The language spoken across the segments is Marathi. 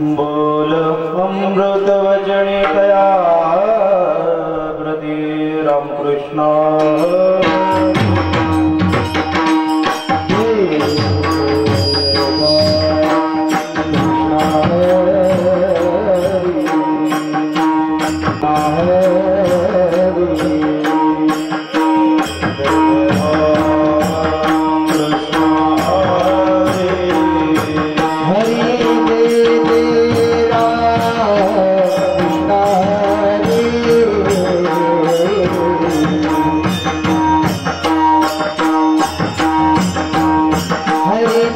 बोल अमृत वचने कया प्रति रामकृष्ण Hare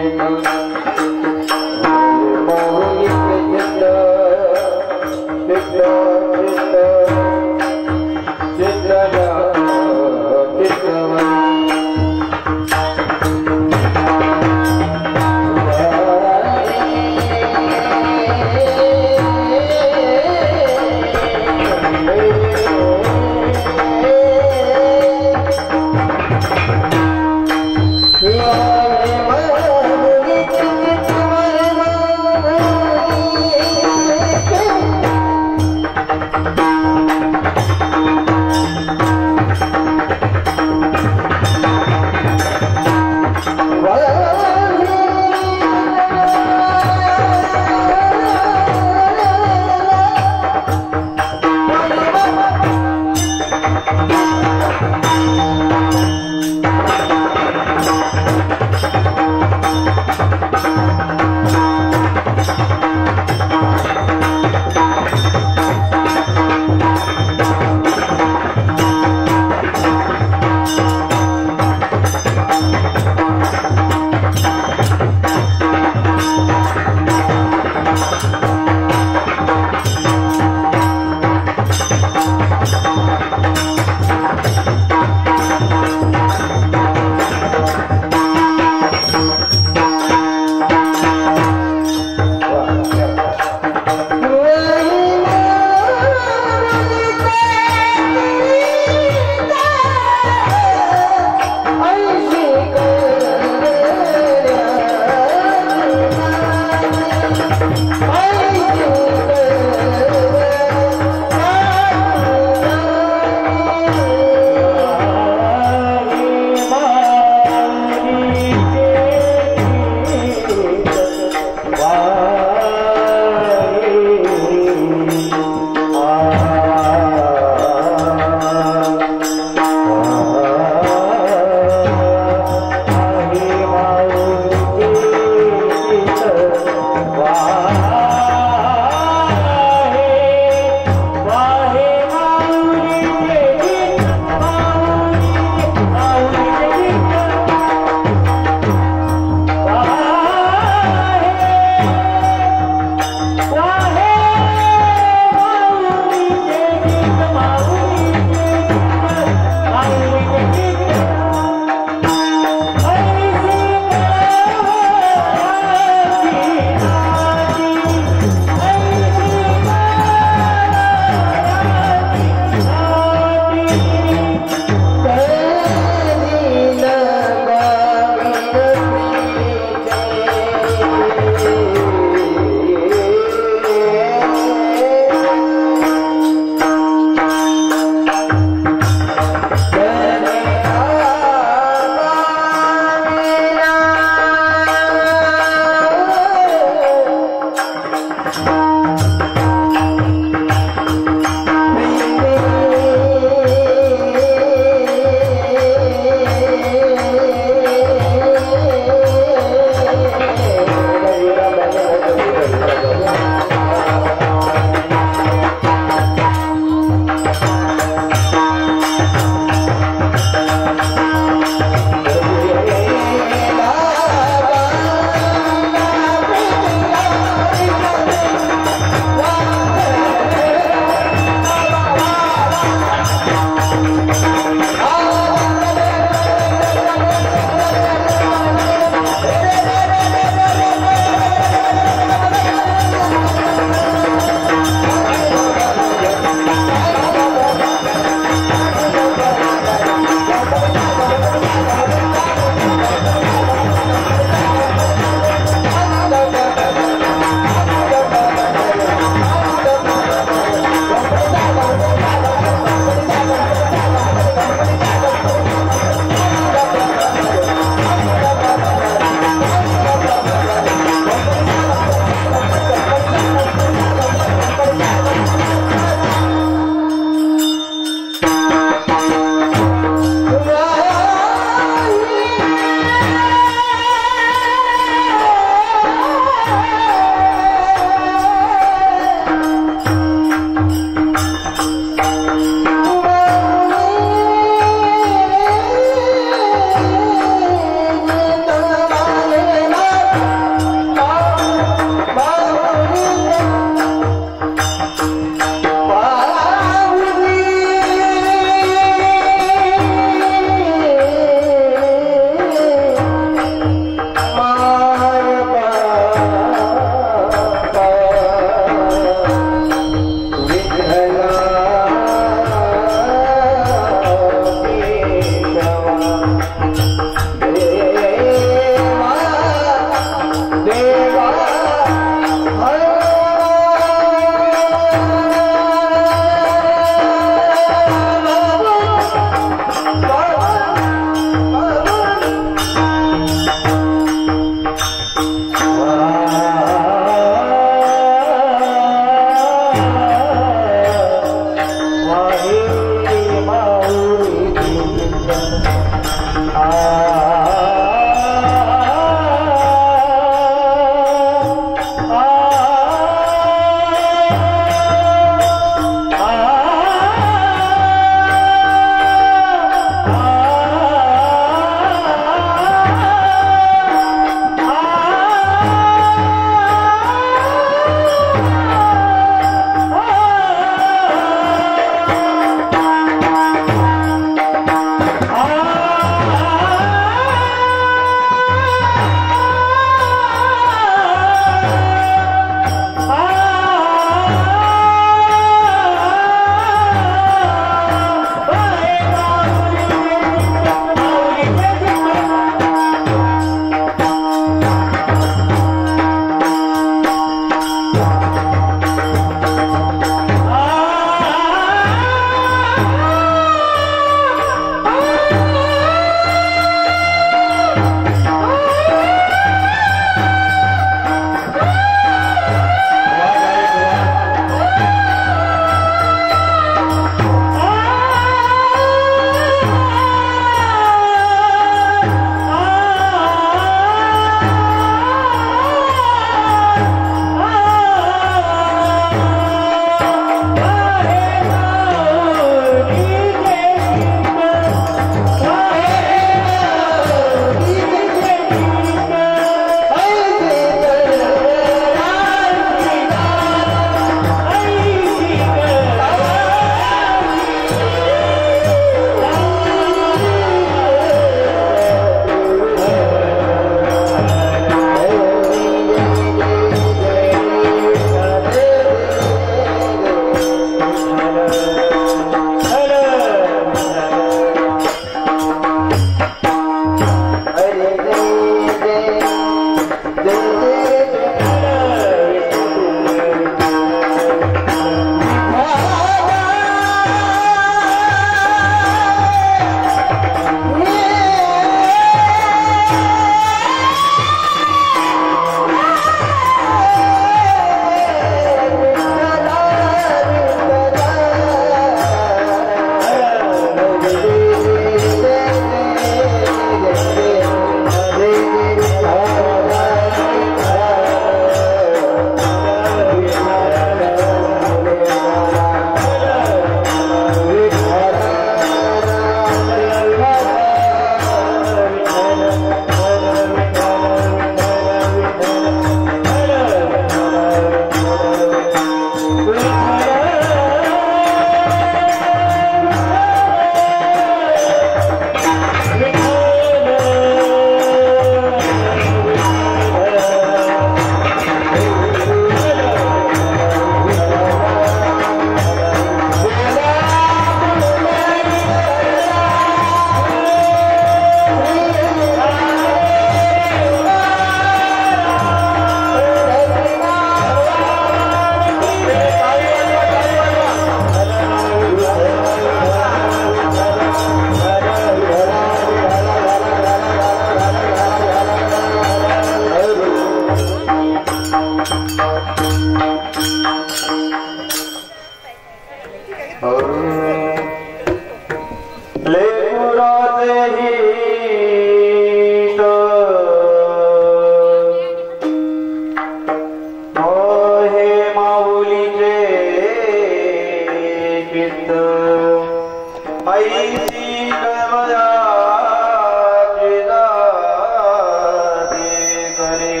ऐसी कवयाची जाती करे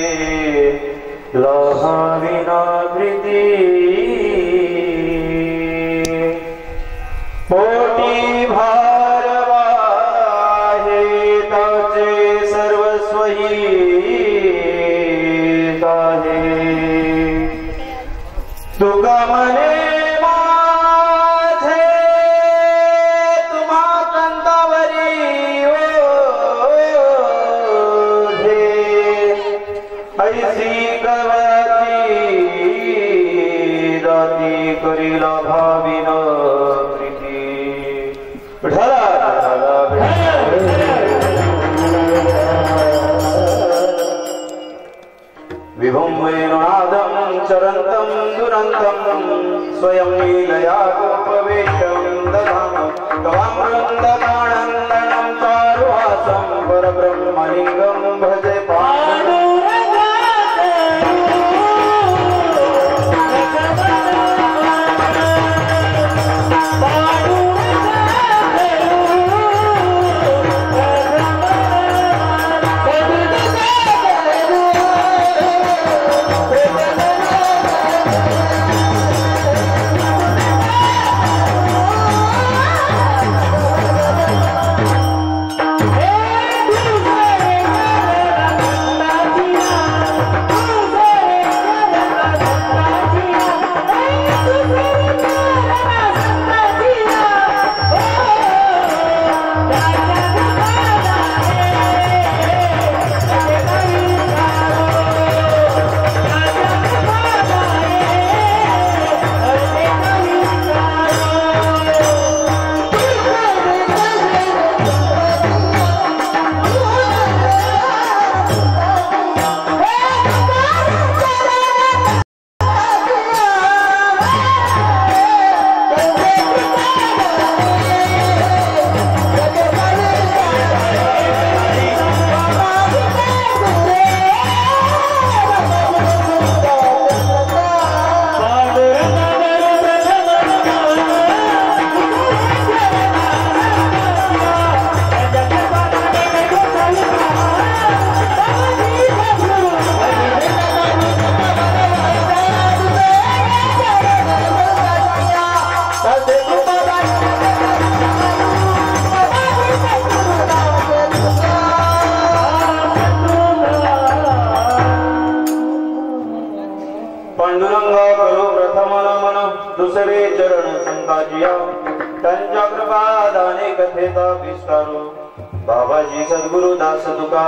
लहाविना प्रीती पोटी भारवाहे ताचे सर्वस्वही आहे तुका मने करीला भाविन प्रीती विभुं वेणुनादं चरन्तं दुरन्तं स्वयं लीलया गोपवेशं दधानं कवामृन्दमानन्दनं चारुहासं परब्रह्मलिङ्गं भजे पांडुरंगा करो प्रथम नमन दुसरे चरण संताजिया त्यांच्या कृपादाने कथेचा विस्तारू बाबाजी सद्गुरु दास तुका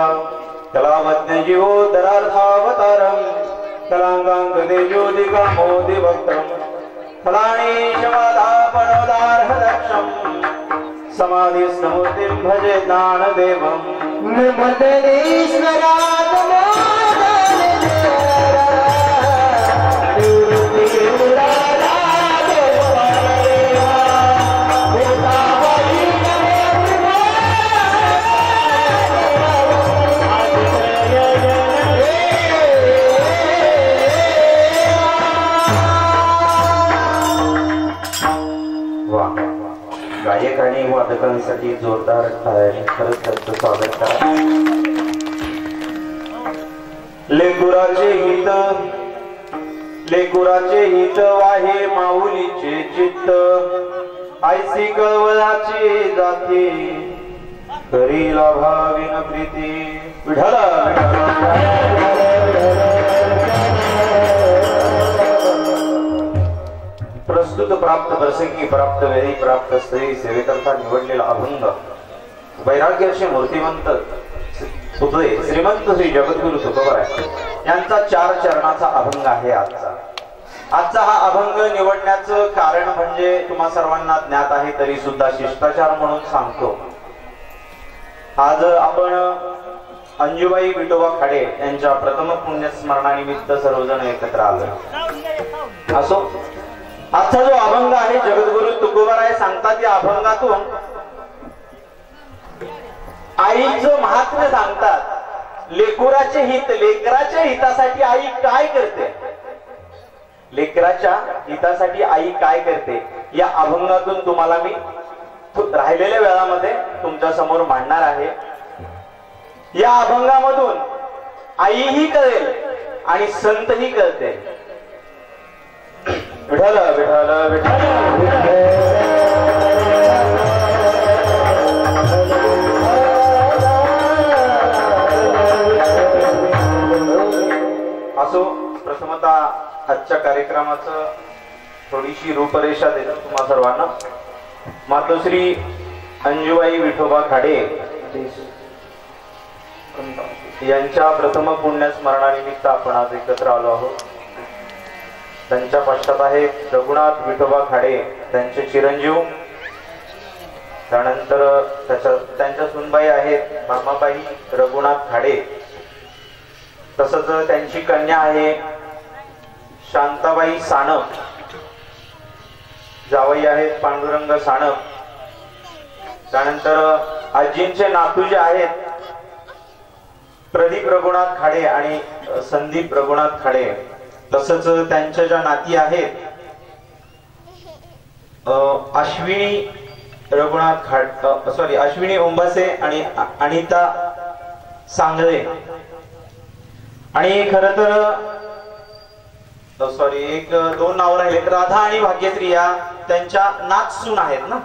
कलावज्ञ जीवो दरार्थावतारम कलांगांक देजोदिका मोदी भक्तम फलाणी शमाधा पणोदार्हदक्षम समाधि समूर्तिं भजे ज्ञानदेवम निमंतनेश्वरा गायक आणि वादकांसाठी जोरदार टाळ्यांनी खरंच त्यांचं स्वागत करा. लेकुराचे हित वाहे माऊलीचे चित्त ऐसी कवयाची जाती करीला भाविन प्रीती विठला प्रस्तुत प्राप्त प्रसंगी प्राप्त वेळी प्राप्त स्त्री सेवेकरता निवडलेला अभंग वैराग्याचे मूर्तिमंत पुतळे श्रीमंत श्री जगद्गुरु तुकोबराय यांचा 4 चरणाचा अभंग आहे. आजचा हा अभंग निवडण्याचं कारण म्हणजे तुम्हा सर्वांना ज्ञात आहे तरी सुद्धा शिष्टाचार म्हणून सांगतो. आज आपण अंजुबाई विठोबा खाडे यांच्या प्रथम पुण्यस्मरणानिमित्त सर्वजण एकत्र आलो. असो, आजचा जो अभंग आहे जगद्गुरु तुकोबराय सांगतात या अभंगातून आईचं महात्म्य सांगतात. लेकराचे हित, लेकराच्या हितासाठी आई काय करते, लेकराच्या हितासाठी आई काय करते या अभंगातून तुम्हाला मी राहिलेल्या वेळामध्ये तुमच्या समोर मांडणार आहे। या अभंगामधून आईही कळेल आणि संतही कळते। विठ्ठल विठ्ठल विठ्ठल असो। प्रथमतः आजच्या कार्यक्रमाचं थोडीशी रूपरेषा देतो तुम्हा सर्वांना। मातोश्री अंजुबाई विठोबा खाडे यांच्या प्रथम पुण्यस्मरणानिमित्त आपण आज एकत्र आलो आहोत। त्यांच्या पश्चात आहेत रघुनाथ विठोबा खाडे, त्यांचे चिरंजीव। त्यानंतर त्यांच्या सुनबाई आहेत मामाबाई रघुनाथ खाडे। तसंच त्यांची कन्या आहे शांताबाई सानप, जावई आहेत पांडुरंग सानप। त्यानंतर आजींचे नातू जे आहेत प्रदीप रघुनाथ खाडे आणि संदीप रघुनाथ खाडे। तसंच त्यांच्या ज्या नाती आहेत अश्विनी रघुनाथ खाडे अश्विनी उंबासे आणि अनिता सांगळे। आणि खरं तर एक दोन नाव राहिले, राधा आणि भाग्यश्री या त्यांच्या नाथसून आहेत ना,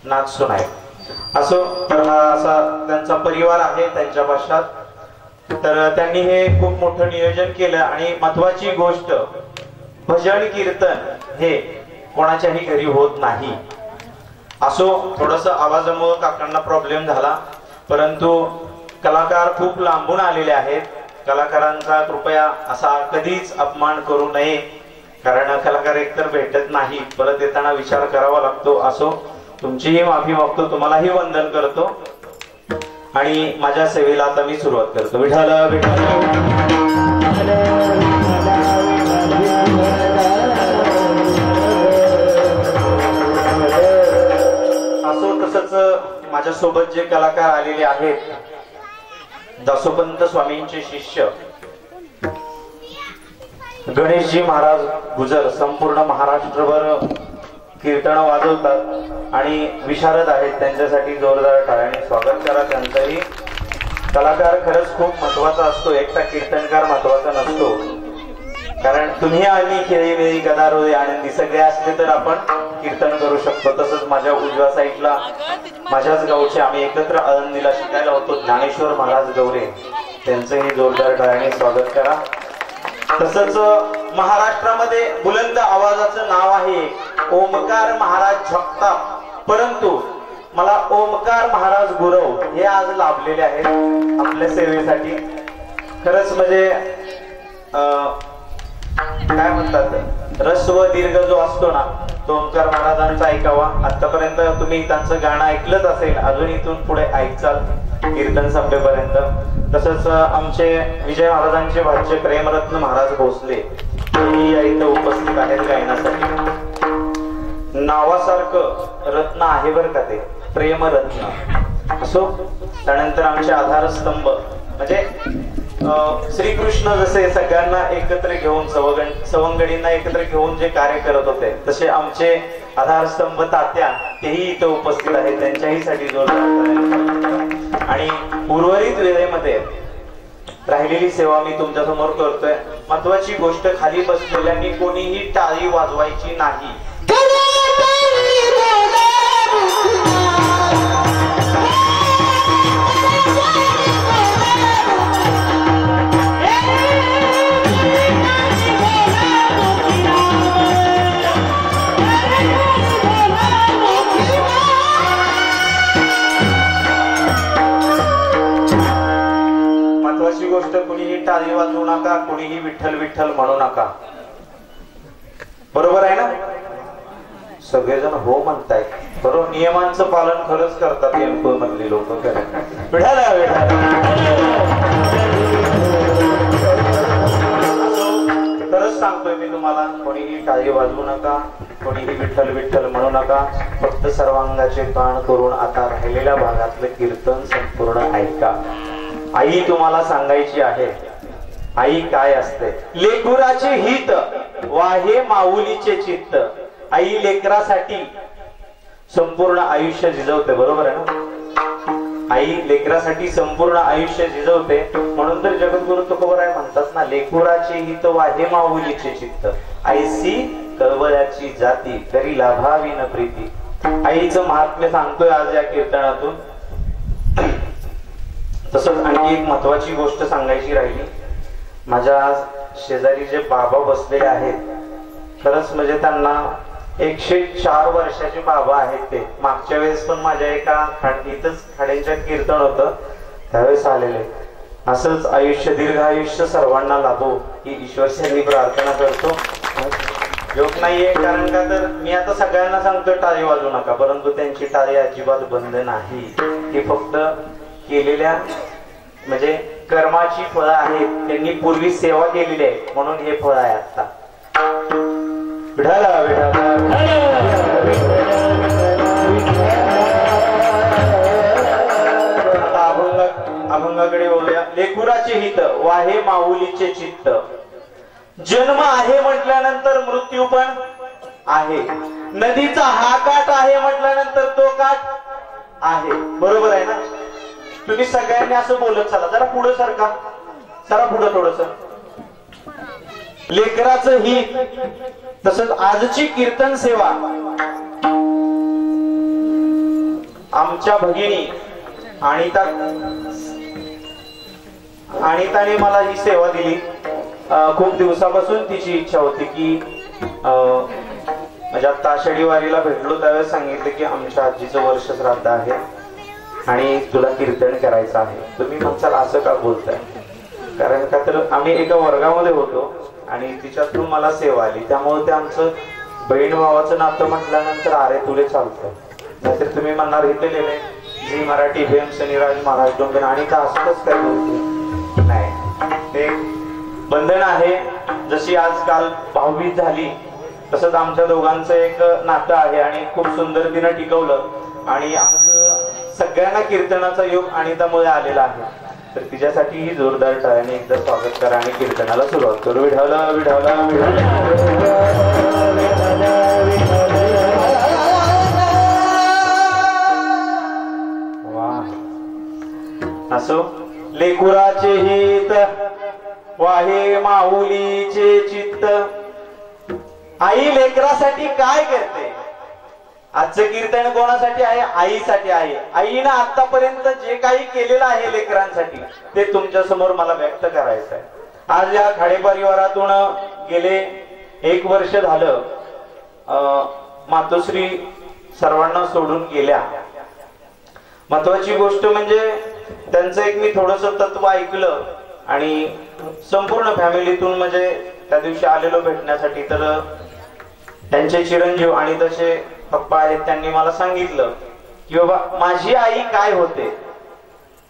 नाथसून आहेत। असो तर हा असा त्यांचा परिवार आहे त्यांच्या पश्चात। तर त्यांनी हे खूप मोठं नियोजन केलं आणि महत्वाची गोष्ट भजन कीर्तन हे कोणाच्याही घरी होत नाही। असो थोडस आवाजामुळे काकांना प्रॉब्लेम झाला, परंतु कलाकार खूप लांबून आलेले आहेत। कलाकारांचा कृपया असा कधीच अपमान करू नये, कारण कलाकार एकतर भेटत नाही, परत येताना विचार करावा लागतो। असो तुमचीही माफी मागतो, तुम्हालाही वंदन करतो आणि माझ्या सेवेला आता मी सुरुवात करतो। विठ्ठल विठ्ठल असो। तसंच माझ्यासोबत जे कलाकार आलेले आहेत दासोपंत स्वामींचे शिष्य गणेशजी महाराज गुजर संपूर्ण महाराष्ट्रभर कीर्तन वाजवतात आणि विशारद आहेत, त्यांच्यासाठी जोरदार टाळ्यांनी स्वागत करा त्यांचंही। कलाकार खरंच खूप महत्वाचा असतो, एकटा कीर्तनकार महत्वाचा नसतो, कारण तुम्ही आणि खेळी वेळी गदारोळे आनंदी सगळे असले तर आपण कीर्तन करू शकतो। तसंच माझ्या उजव्या साईडला माझ्याच गावचे आम्ही एकत्र आळंदीला शिकायला होतो ज्ञानेश्वर महाराज गौरे, त्यांचंही जोरदार टाळ्यांनी स्वागत करा। तसंच महाराष्ट्रामध्ये बुलंद आवाजाचं नाव आहे ओमकार महाराज जगताप, परंतु मला ओमकार महाराज गुरव हे आज लाभलेले आहेत आपल्या सेवेसाठी। खरंच म्हणजे काय म्हणतात रस्व दीर्घ जो असतो ना तो ओमकार महाराजांचा ऐकावा। आतापर्यंत तुम्ही त्यांचं गाणं ऐकलंच असेल, अजून इथून पुढे ऐकचाल कीर्तन संपेपर्यंत। तसंच आमचे विजय महाराजांचे भाचे प्रेमरत्न महाराज भोसले हेही या इथं उपस्थित आहेत गायनासाठी। नावासारखं रत्न आहे बरं का ते, प्रेमरत्न। असो त्यानंतर आमचे आधारस्तंभ म्हणजे श्रीकृष्ण जसे सगळ्यांना एकत्र घेऊन सवंगडींना एकत्र घेऊन जे कार्य करत होते, तसे आमचे आधारस्तंभ तात्या तेही इथं उपस्थित आहेत, त्यांच्याही साठी जोरदार। आणि उर्वरित वेळेमध्ये राहिलेली सेवा मी तुमच्या समोर करतोय। महत्वाची गोष्ट खाली बसलेल्यांनी कोणीही टाळी वाजवायची नाही। गोष्ट कुणीही टाळी वाजवू नका, कुणीही विठ्ठल विठ्ठल म्हणू नका, बरोबर आहे ना? सगळेजण हो म्हणताय, बरोबर नियमांचं पालन खरंच करतात एमपी मधली लोक। खरंच सांगतोय मी तुम्हाला, कोणीही टाळी वाजवू नका, कोणीही विठ्ठल विठ्ठल म्हणू नका। फक्त सर्वांगाचे कान करून आता राहिलेल्या भागातलं कीर्तन संपूर्ण ऐका। आई तुम्हाला सांगायची आहे, आई काय असते। लेकराचे हित वाहे माऊलीचे चित्त। आई लेकरासाठी संपूर्ण आयुष्य झिजवते, बरोबर आहे ना? आई लेकरासाठी संपूर्ण आयुष्य झिजवते. म्हणून तर जगद्गुरु तुकोबराय म्हणतात ना, लेकुराचे हित वाहे माऊलीचे चित्त, ऐसी कळवळ्याची जाती तरी लाभावी न प्रीती. आईचं महात्म्य सांगतोय आज या कीर्तनातून. तसंच आणखी एक महत्वाची गोष्ट सांगायची राहिली. माझ्या शेजारी जे बाबा बसलेले आहेत, खरंच म्हणजे त्यांना 104 वर्षाचे बाबा आहेत ते. मागच्या वेळेस पण माझ्या एका इथंच खाड्यांच्या कीर्तन होतं त्यावेळेस आलेले. असंच आयुष्य, दीर्घ आयुष्य सर्वांना लाभो ही ईश्वरचरणी प्रार्थना करतो. योग नाहीये, कारण का तर मी आता सगळ्यांना सांगतो टाळी वाजवू नका, परंतु त्यांची टाळी अजिबात बंद नाही. ही फक्त केलेल्या म्हणजे कर्माची फळं आहेत. त्यांनी पूर्वी सेवा केलेली आहे म्हणून हे फळ आहे. आता विठाला विठाला अभंगाकडे बोलूया. लेकुराचे हित वाहे माऊलीचे चित्त. जन्म आहे म्हटल्यानंतर मृत्यू पण आहे. नदीचा हा काठ आहे म्हटल्यानंतर तो काठ आहे, बरोबर आहे ना? तुम्ही सगळ्यांनी असं बोलत चला. जरा पुढे सरका, जरा पुढे थोडस. लेकराचं हित. तसंच आजची कीर्तन सेवा आमच्या भगिनी अनिताने मला ही सेवा दिली. खूप दिवसापासून तिची इच्छा होती की म्हणजे आता आषाढी वारीला भेटलो त्यावेळेस सांगितलं की आमच्या आजीचं वर्ष श्राद्ध आहे आणि तुला कीर्तन करायचं आहे. तुम्ही म्हणसाल असं का बोलताय? कारण का तर आम्ही एका वर्गामध्ये होतो आणि तिच्यातून मला सेवा आली. त्यामुळे ते आमचं बहीण भावाचं नातं म्हटल्यानंतर आरे तुले चालतं. नाहीतर तुम्ही म्हणणार इथे लिहिले जी मराठी भेम शनिराज महाराज डोंगर आणि का असंच काय बोलतो? नाही, ते बंधन आहे. जशी आजकाल भाऊबीज झाली तसंच आमच्या दोघांचं एक नातं आहे आणि खूप सुंदर तिनं टिकवलं. आणि आज सगळ्यांना कीर्तनाचा योग अनितामुळे आलेला आहे. तर तिच्यासाठी ही जोरदार टाळ्याने एकदा स्वागत करा आणि कीर्तनाला सुरुवात करू. विढावला विढावला वा. असो. लेकुराचे हित वाहे माऊलीचे चित्त. आई लेकरासाठी काय करते? आजचं कीर्तन कोणासाठी आहे? आईसाठी आहे. आईनं आतापर्यंत जे काही केलेलं आहे लेकरांसाठी ते तुमच्या समोर मला व्यक्त करायचं आहे. आज या खाडे परिवारातून गेले 1 वर्ष झालं मातोश्री सर्वांना सोडून गेल्या. महत्वाची गोष्ट म्हणजे त्यांचं एक मी थोडस तत्व ऐकलं आणि संपूर्ण फॅमिलीतून म्हणजे त्या दिवशी आलेलो भेटण्यासाठी. तर त्यांचे चिरंजीव आणि तसे पप्पा आहेत, त्यांनी मला सांगितलं की बाबा माझी आई काय होते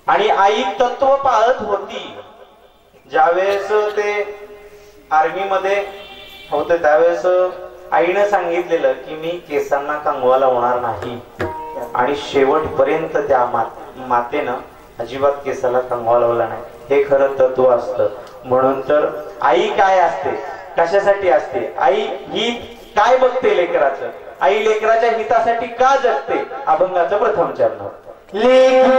आणि आई तत्व पाळत होती. ज्यावेळेस ते आर्मी मध्ये होते त्यावेळेस आईनं सांगितलेलं की मी केसांना कंगवा लावणार नाही आणि शेवटपर्यंत त्या मातेनं अजिबात केसाला कंगवा लावला नाही. हे खरं तत्व असतं. म्हणून तर आई काय असते, कशासाठी असते? आई ही काय बघते लेकराचं? आई लेकराच्या हितासाठी का जगते? अभंगाचं प्रथम चरण. Yeah.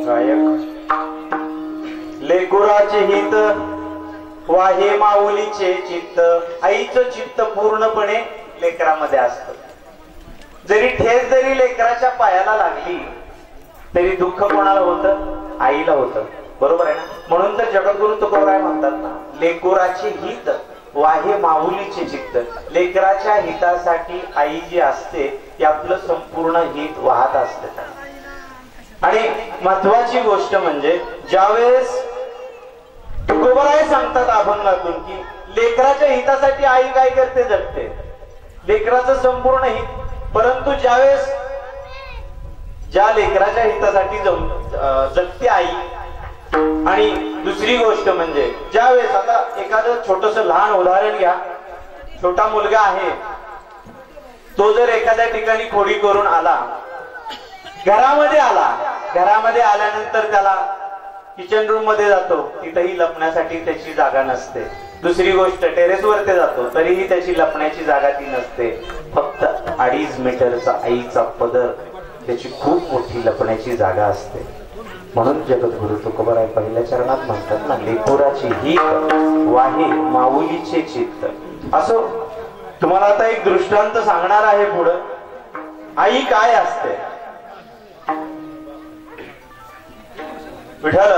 गायक लेकुराचे हित वाहे माऊलीचे चित्त. आईचं चित्त पूर्णपणे लेकरामध्ये असतं. जरी ठेस जरी लेकराच्या पायाला लागली तरी दुःख कोणाला होतं? आईला होतं. बरोबर आहे ना? म्हणून तर जगद्गुरु तुकोबाराय म्हणतात ना, लेकुराचे हित वाहे माऊलीचे चित्त. लेकराच्या हितासाठी आई जी असते ती आपलं संपूर्ण हित वाहत असते. आणि महत्वाची गोष्ट म्हणजे ज्यावेळेस तुकोबाराय सांगतात अभंगातून की लेकराच्या हितासाठी आई काय करते? जगते. लेकराचं संपूर्ण हित. परंतु ज्यावेळेस ज्या लेकराच्या हितासाठी जगते आई, आणि दुसरी गोष्ट म्हणजे ज्यावेळेस आता एखादं छोटस लहान उदाहरण घ्या. छोटा मुलगा आहे, तो जर एखाद्या ठिकाणी खोडी करून आला, घरामध्ये आल्यानंतर त्याला किचन रूम मध्ये जातो, तिथेही लपण्यासाठी त्याची जागा नसते. दुसरी गोष्ट टेरेसवर ते जातो, तरीही त्याची लपण्याची जागा ती नसते. फक्त 2.5 मीटरचा आईचा पदर त्याची खूप मोठी लपण्याची जागा असते. म्हणून जगद्गुरु तुकोबाराय पहिल्या चरणात म्हणतात ना, लेकुराची हित वाहे माऊलीचे चित्त. असो तुम्हाला आता एक दृष्टांत सांगणार आहे पुढं. आई काय असते? विठ्ठल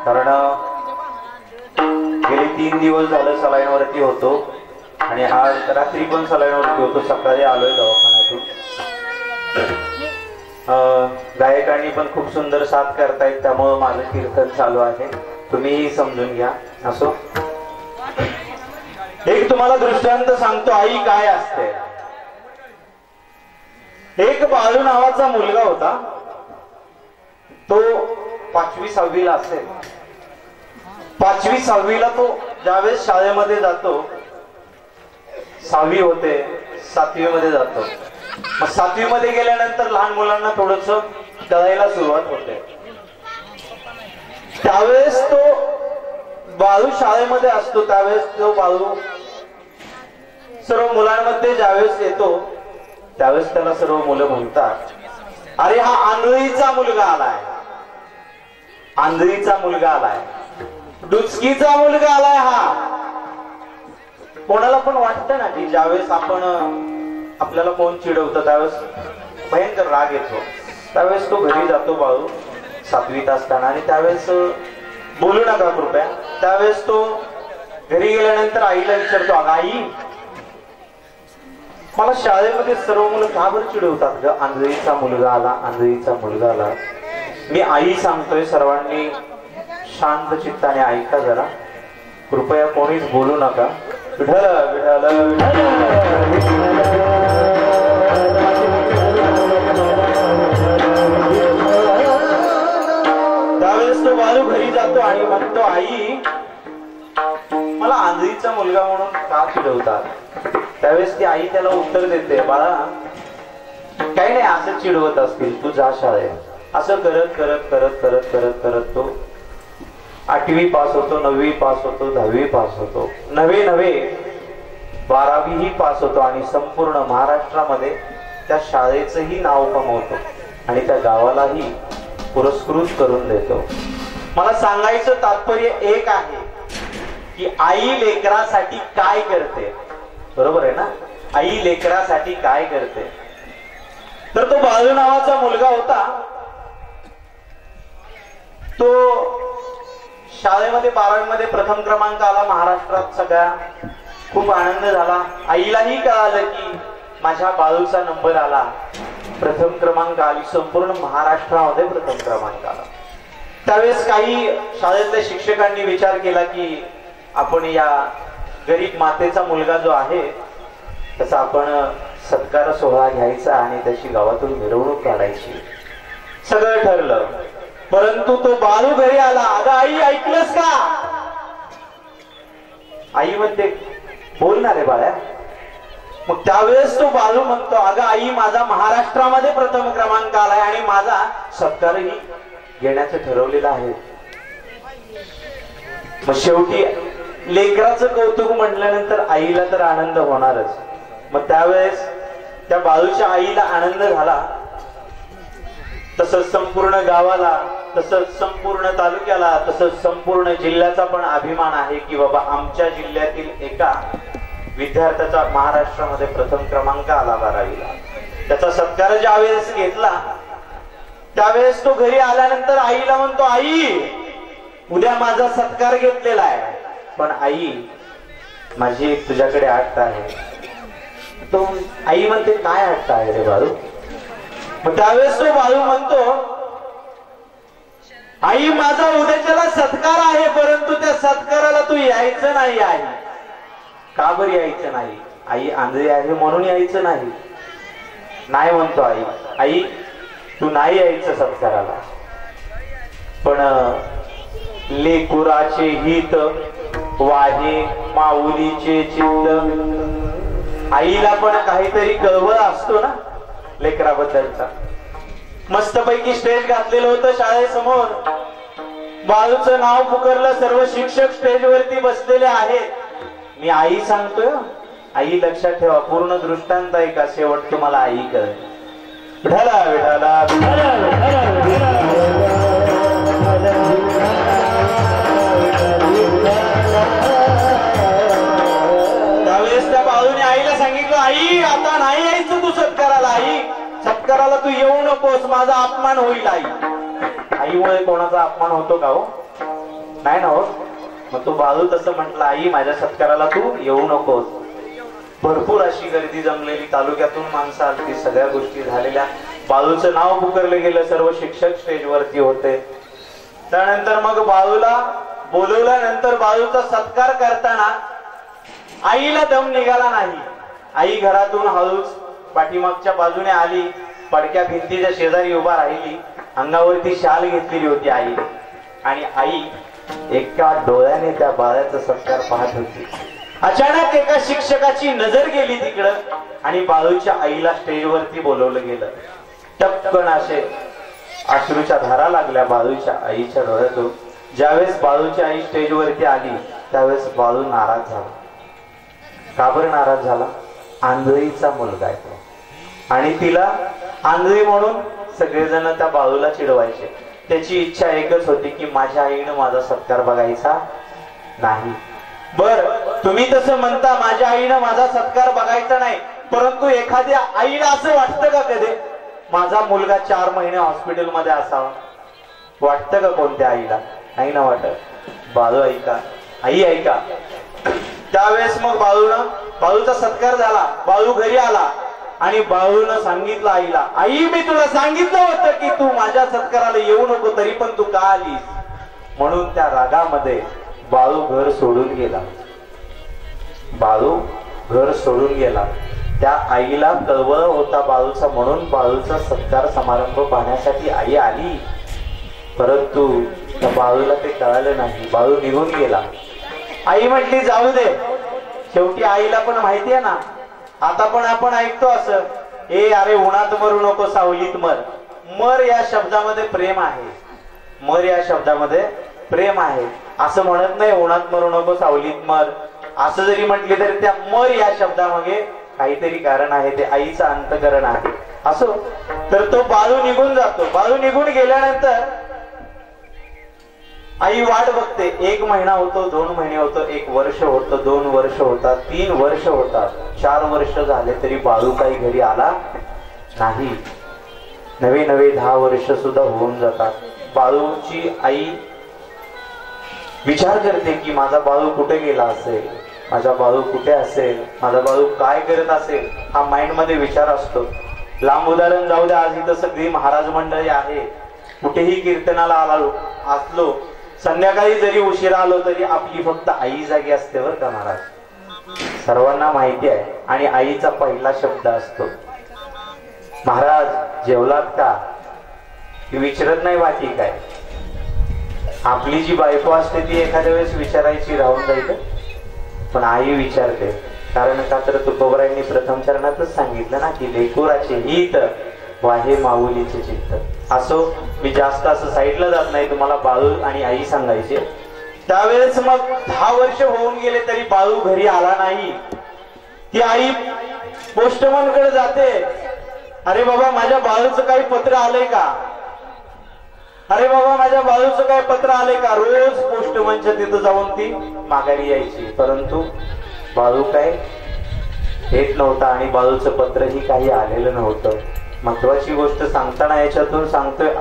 कारण गेले 3 दिवस झालं सलाईन वरती होतो आणि आज रात्री पण सलाईन वरती होतो. सकाळी आलोय दवाखान्यातून. गायकांनी पण खूप सुंदर साथ करतायत, त्यामुळे माझं कीर्तन चालू आहे. तुम्हीही समजून घ्या. असो एक तुम्हाला दृष्टांत सांगतो. आई काय असते? एक बाळू नावाचा मुलगा होता. तो 5वी-6वी ला असेल. 5वी-6वी ला तो ज्यावेळेस शाळेमध्ये जातो, 6वी होते, 7वी मध्ये जातो. मग 7वी मध्ये गेल्यानंतर लहान मुलांना थोडस कळायला सुरुवात होते. त्यावेळेस तो बाळू शाळेमध्ये असतो. त्यावेळेस तो बाळू सर्व मुलांमध्ये ज्यावेळेस येतो त्यावेळेस त्याला सर्व मुलं म्हणतात, अरे हा आंधळीचा मुलगा आलाय, आंधळीचा मुलगा आलाय, डुचकीचा मुलगा आलाय. हा कोणाला पण वाटतं ना की ज्यावेळेस आपल्याला कोण चिडवतं त्यावेळेस भयंकर राग येतो. त्यावेळेस तो घरी जातो बाळू 7वीत असताना, आणि त्यावेळेस बोलू नका कृपया. त्यावेळेस तो घरी गेल्यानंतर आईला विचारतो, अगं आई, मला शाळेमध्ये सर्व मुलं का बरं चिडवतात ग? आंधळीचा मुलगा आला, आंधळीचा मुलगा आला. मी आई सांगतोय, सर्वांनी शांत चित्ताने ऐका जरा, कृपया कोणीच बोलू नका. विठ्ठल विठ्ठल त्यावेळेस तो बाळू घरी जातो आणि म्हणतो, आई मला आंधळीचा मुलगा म्हणून का चिडवतात? त्यावेळेस ती आई त्याला उत्तर देते, बाळा काही नाही, असं चिडवत असतील, तू जा शाळेत. असं करत करत करत करत करत करत तो 8वी पास होतो, 9वी पास होतो, 10वी पास होतो, नवे 12वी पास होतो, आणि संपूर्ण महाराष्ट्रामध्ये त्या शाळेचंही नाव कमवतो आणि त्या गावालाही पुरस्कृत करून देतो. मला सांगायचं तात्पर्य एक आहे की आई लेकरासाठी काय करते. बरोबर आहे ना? आई लेकरासाठी काय करते. तर तो बाळू नावाचा मुलगा होता. तो शाळेमध्ये 12वी मध्ये प्रथम क्रमांक आला. महाराष्ट्रात सगळ्या खूप आनंद झाला. आईलाही कळालं की माझ्या बाळूचा नंबर आला, प्रथम क्रमांक आली, संपूर्ण महाराष्ट्रामध्ये प्रथम क्रमांक आला. त्यावेळेस काही शाळेतल्या शिक्षकांनी विचार केला की आपण या गरीब मातेचा मुलगा जो आहे त्याचा आपण सत्कार सोहळा घ्यायचा आणि त्याची गावातून मिरवणूक काढायची. सगळं ठरलं. परंतु तो बाळू घरी आला. अगं आई, ऐकलंस का? आई म्हणते, बोल ना रे बाळ्या. मग त्यावेळेस तो बाळू म्हणतो, अगं आई, माझा महाराष्ट्रामध्ये प्रथम क्रमांक आलाय आणि माझा सत्कारही घेण्याचं ठरवलेलं आहे. मग शेवटी लेकराचं कौतुक म्हटल्यानंतर आईला तर आनंद होणारच. मग त्यावेळेस त्या बाळूच्या आईला आनंद झाला, तसंच संपूर्ण गावाला, तसंच संपूर्ण तालुक्याला, तसंच संपूर्ण जिल्ह्याचा पण अभिमान आहे की बाबा आमच्या जिल्ह्यातील एका विद्यार्थ्याचा महाराष्ट्रामध्ये प्रथम क्रमांक आला 12वीला. त्याचा सत्कार ज्यावेळेस घेतला त्यावेळेस तो घरी आल्यानंतर आईला म्हणतो, आई, उद्या माझा सत्कार घेतलेला आहे, पण आई, माझी एक तुझ्याकडे आठ आहे. तो आई म्हणते, काय आठ आहे रे बाळू? मग त्यावेळेस तो बाळू म्हणतो, आई, माझा उद्याच्याला सत्कार आहे, परंतु त्या सत्काराला तू यायचं नाही आई. का बरं यायचं नाही? आई आंधळी आहे म्हणून यायचं नाही? नाही म्हणतो आई. आई, तू नाही यायचं सत्काराला, पण लेकुराचे हित वाहे माऊलीचे चित्त. आईला पण काहीतरी कळवळ असतो ना लेकराबद्दलचा. मस्तपैकी स्टेज घातलेलं होतं शाळेसमोर. बाळूचं नाव पुकारलं, सर्व शिक्षक स्टेजवरती बसलेले आहेत. मी आई सांगतोय, आई लक्षात ठेवा, पूर्ण दृष्टांत आहे का, शेवट तुम्हाला आई कळेल. विठाला विठाला त्यावेळेस त्या बाळूने आईला सांगितलं, आई, आता नाही यायचं तू सत्काराला. आई, सत्काराला तू येऊ नकोस, माझा अपमान होईल. आई, आईमुळे कोणाचा अपमान होतो का हो? नाही ना हो. मग तो बाळू तसं म्हटलं, आई, माझ्या सत्काराला तू येऊ नकोस. भरपूर अशी गर्दी जमलेली, तालुक्यातून माणसं आली, सगळ्या गोष्टी झालेल्या. बाळूचं नाव पुकारलं गेलं, सर्व शिक्षक स्टेजवरती होते. त्यानंतर मग बाळूला बोलवल्यानंतर बाळूचा सत्कार करताना आईला दम निघाला नाही. आई घरातून हळूच पाठीमागच्या बाजूने आली, पडक्या भिंतीच्या शेजारी उभा राहिली. अंगावरती शाल घेतलेली होती आई, आणि आई एका डोळ्याने त्या बाळाचा सत्कार पाहत होती. अचानक एका शिक्षकाची नजर गेली तिकडं आणि बाळूच्या आईला स्टेजवरती बोलवलं गेलं. टपकन असे अश्रूच्या धारा लागल्या बाळूच्या आईच्या डोळ्यातून. ज्यावेळेस बाळूची आई स्टेजवरती आली त्यावेळेस बाळू नाराज झाला. का बरं नाराज झाला? आंधळीचा मुलगा आहे तो, आणि तिला आंधळी म्हणून सगळेजण त्या बाळूला चिडवायचे. त्याची इच्छा एकच होती की माझ्या आईनं माझा सत्कार बघायचा नाही. बर, तुम्ही तसं म्हणता माझ्या आईनं माझा सत्कार बघायचा नाही, परंतु एखाद्या आईला असं वाटतं का कधी माझा मुलगा 4 महिने हॉस्पिटलमध्ये असावा? वाटतं का कोणत्या आईला? नाही ना वाटत. बाळू ऐका, आई ऐका. त्यावेळेस मग बाळूचा सत्कार झाला. बाळू घरी आला आणि बाळूनं सांगितलं आईला, आई, मी तुला सांगितलं होतं की तू माझ्या सत्काराला येऊ नको, तरी पण तू का आलीस? म्हणून त्या रागामध्ये बाळू घर सोडून गेला. बाळू घर सोडून गेला. त्या आईला कळवळ होता बाळूचा, म्हणून बाळूचा सत्कार समारंभ पाहण्यासाठी आई आली, परंतु त्या बाळूला ते कळालं नाही. बाळू निघून गेला. आई म्हटली, जाऊ दे. शेवटी आईला पण माहिती आहे ना, आता पण आपण ऐकतो असं, ए अरे उन्हात मरू नको, सावलीत मर. मर या शब्दामध्ये प्रेम आहे. मर या शब्दामध्ये प्रेम आहे. असं म्हणत नाही उन्हात मरू नको, सावलीत मर. असं जरी म्हटले तरी त्या मर या शब्दामागे काहीतरी कारण आहे, ते आईचं अंतकरण आहे. असो, तर तो बाळू निघून जातो. बाळू निघून गेल्यानंतर आई वाट बघते. 1 महिना होतो, 2 महिने होतो, 1 वर्ष होतं, 2 वर्ष होतात, 3 वर्ष होतात, 4 वर्ष झाले तरी बाळू काही घरी आला नाही. नवे 10 वर्ष सुद्धा होऊन जातात. बाळूची आई विचार करते की माझा बाळू कुठे गेला असेल, माझा बाळू कुठे असेल, माझा बाळू काय करत असेल, हा माइंड मध्ये विचार असतो. लांब उदाहरण जाऊ द्या, आज इथं सगळी महाराज मंडळी आहे. कुठेही कीर्तनाला असलो, संध्याकाळी जरी उशिरा आलो तरी आपली फक्त आई जागी असते बरं का महाराज, सर्वांना माहिती आहे. आणि आईचा पहिला शब्द असतो, महाराज जेवलात का? ती विचारत नाही बाकी काय. आपली जी बायको असते ती एखाद्या वेळेस विचारायची राहून जाईल, पण आई विचारते, कारण का तर तुकोबरायांनी प्रथम चरणातच सांगितलं ना की लेकुराचे हित वाहे माऊलीचे चित्त. असो, मी जास्त असं साईडला जात नाही. तुम्हाला बाळू आणि आई सांगायचे. त्यावेळेस मग 10 वर्ष होऊन गेले तरी बाळू घरी आला नाही. ती आई पोस्टमन कडे जाते. अरे बाबा, माझ्या बाळूचं काही पत्र आलंय का? अरे बाबा, माझ्या बाळूचं काही पत्र आलंय का? रोज पोस्टमनच्या तिथं जाऊन ती माघारी यायची. परंतु बाळू काय येत नव्हता आणि बाळूचं पत्रही काही आलेलं नव्हतं. महत्वाची गोष्ट सांगताना याच्यातून सांगतोय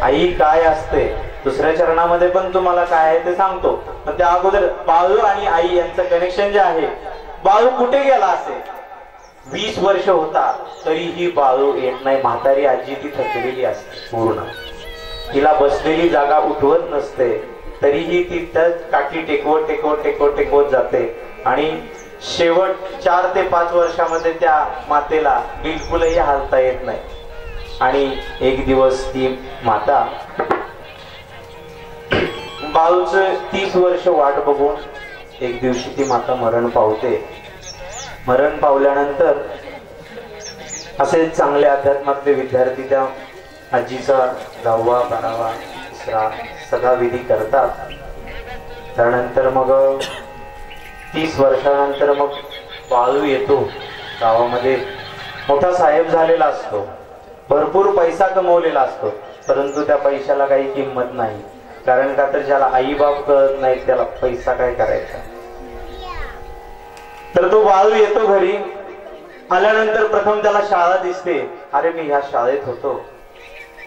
आई काय असते. दुसऱ्या चरणामध्ये पण तुम्हाला काय आहे ते सांगतो. पण त्या अगोदर बाळू आणि आई यांचं कनेक्शन जे आहे. बाळू कुठे गेला असेल? 20 वर्ष होता तरीही बाळू येत नाही. म्हातारी आजी ती थकलेली असते पूर्ण. तिला बसलेली जागा उठवत नसते. तरीही ती त्या काठी टेकवत जाते. आणि शेवट 4 ते 5 वर्षामध्ये त्या मातेला बिलकुलही हालता येत नाही. आणि एक दिवस ती माता बाळूचं 30 वर्ष वाट बघून एक दिवशी ती माता मरण पावते. मरण पावल्यानंतर असे चांगले अध्यात्मातले विद्यार्थी त्या आजीचा 10वा 12वा 3रा सगळा विधी करतात. त्यानंतर मग 30 वर्षानंतर मग बाळू येतो. गावामध्ये मोठा साहेब झालेला असतो. भरपूर पैसा कमवलेला असतो. परंतु त्या पैशाला काही किंमत नाही. कारण का तर ज्याला आई बाप कळत नाही त्याला पैसा काय करायचा. तर तो बाळू येतो घरी. आल्यानंतर प्रथम त्याला शाळा दिसते. अरे, मी ह्या शाळेत होतो.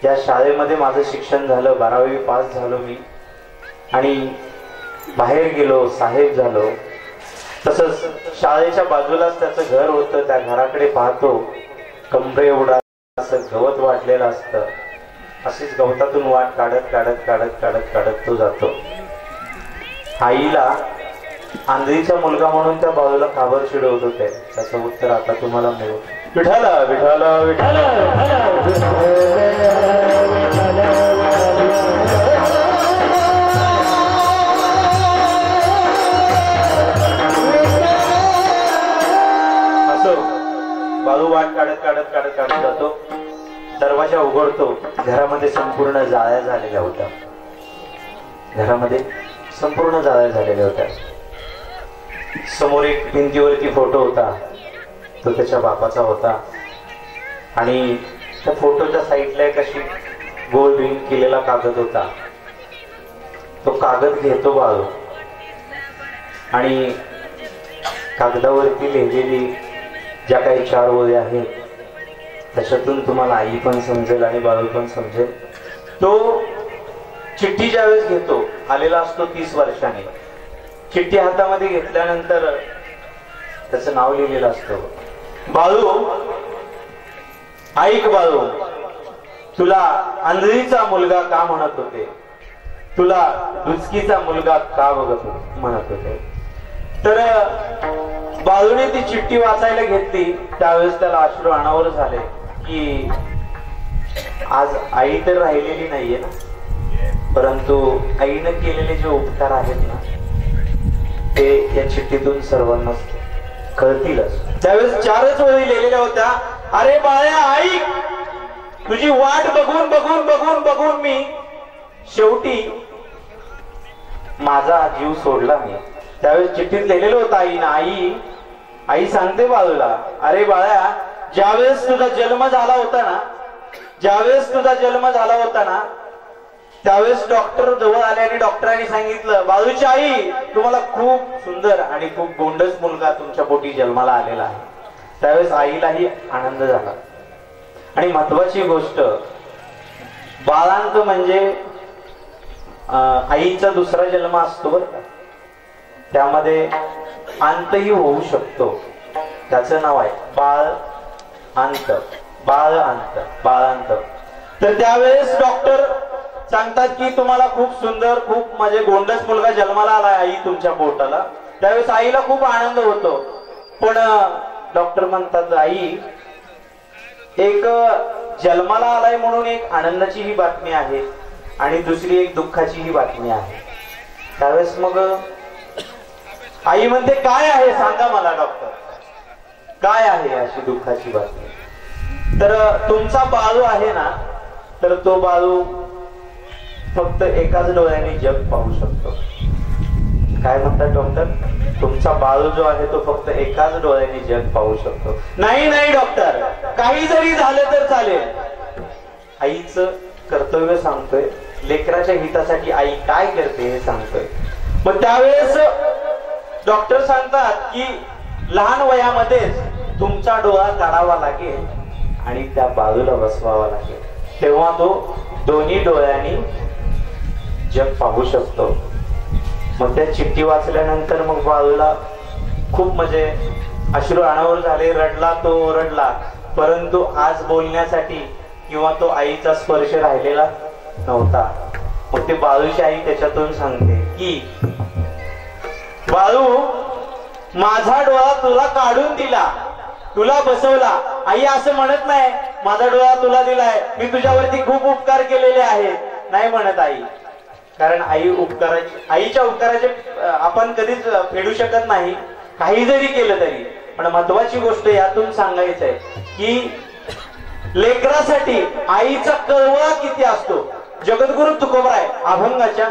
या शाळेमध्ये माझं शिक्षण झालं. 12वी पास झालो मी. आणि बाहेर गेलो, साहेब झालो. तसंच शाळेच्या बाजूलाच त्याचं घर होतं. त्या घराकडे पाहतो. कमरे एवढा असं गवत वाढलेलं असतं. अशीच गवतातून वाट काढत तो जातो. आईला आंधळीचा मुलगा म्हणून त्या बाळूला का बरं चिडवत होते, त्याचं उत्तर आता तुम्हाला मिळेल. विठ्ठल विठ्ठल विठ्ठल असो. बाळू वाट काढत जातो. दरवाजा उघडतो. घरामध्ये संपूर्ण जाळ्या झालेल्या होत्या. समोर एक भिंतीवरती फोटो होता. तो त्याच्या बापाचा होता. आणि त्या फोटोच्या साईडला एक अशी गोल रिंग केलेला कागद होता. तो कागद घेतो बाळू आणि कागदावरती लिहिलेली ज्या काही 4 ओळी आहेत त्याच्यातून तुम्हाला आई पण समजेल आणि बाळू पण समजेल. तो चिठ्ठी ज्यावेळेस घेतो, आलेला असतो 30 वर्षांनी. चिठ्ठी हातामध्ये घेतल्यानंतर त्याचं नाव लिहिलेलं असतं. बाळू, ऐक बाळू, तुला आंधळीचा मुलगा का म्हणत होते, तुला डुचकीचा मुलगा का म्हणत होते. तर बाळूने ती चिठ्ठी वाचायला घेतली. त्यावेळेस त्याला अश्रू अनावर झाले की आज आई तर राहिलेली नाहीये ना, परंतु आईनं केलेले जे उपकार आहेत ना ते या चिठ्ठीतून सर्वांना कळतीलच. त्यावेळेस 4च ओळी लिहिलेल्या होत्या. अरे बाळ्या ऐक, तुझी वाट बघून मी शेवटी माझा जीव सोडला मी. त्यावेळेस चिठ्ठीत लिहिलेलं होतं आई सांगते बाळूला, अरे बाळ्या, ज्यावेळेस तुझा जन्म झाला होता ना त्यावेळेस डॉक्टर जवळ आले आणि डॉक्टरांनी सांगितलं, बाळूची आई, तुम्हाला खूप सुंदर आणि खूप गोंडस मुलगा तुमच्या पोटी जन्माला आलेला आहे. त्यावेळेस आईलाही आनंद झाला. आणि महत्वाची गोष्ट, बाळांत म्हणजे आईचा दुसरा जन्म असतो बरं का, त्यामध्ये अंतही होऊ शकतो. त्याचं नाव आहे बाळांत. तर त्यावेळेस डॉक्टर सांगतात की तुम्हाला खूप सुंदर, खूप म्हणजे गोंडस मुलगा जन्माला आलाय आई तुमच्या पोटाला. त्यावेळेस आईला खूप आनंद होतो. पण डॉक्टर म्हणतात, आई, एक जन्माला आलाय म्हणून एक आनंदाची ही बातमी आहे आणि दुसरी एक दुःखाची ही बातमी आहे. त्यावेळेस मग आई म्हणते काय आहे सांगा मला डॉक्टर, काय आहे अशी दुःखाची बातमी. तर तुमचा बाळू आहे ना, तर तो बाळू फक्त एकाच डोळ्याने जग पाहू शकतो. काय म्हणतात डॉक्टर, तुमचा बाळू जो आहे तो फक्त एकाच डोळ्याने जग पाहू शकतो. नाही नाही डॉक्टर, काही जरी झालं तर चालेल. आईचं कर्तव्य सांगतोय, लेकराच्या हितासाठी आई काय करते हे सांगतोय. मग त्यावेळेस डॉक्टर सांगतात की लहान वयामध्येच तुमचा डोळा काढावा लागेल आणि त्या बाजूला बसवावा लागेल, तेव्हा तो दोन्ही डोळ्यांनी जग पाहू शकतो. मग त्या चिठ्ठी वाचल्यानंतर मग बाळूला खूप म्हणजे अश्रू अनावर झाले, रडला तो रडला, परंतु आज बोलण्यासाठी किंवा तो आईचा स्पर्श राहिलेला नव्हता. मग ते बाळूची आई त्याच्यातून सांगते की बाळू, माझा डोळा तुला काढून दिला, तुला बसवला. आई असं म्हणत नाही माझा डोळा तुला दिलाय, मी तुझ्यावरती खूप उपकार केलेले आहेत, नाही म्हणत आई. कारण आईच्या उपकाराचे आपण कधीच फेडू शकत नाही, काही जरी केलं तरी. पण महत्वाची गोष्ट यातून सांगायचं आहे की लेकरासाठी आईचा कळवळा किती असतो. जगद्गुरु तुकोबराय अभंगाच्या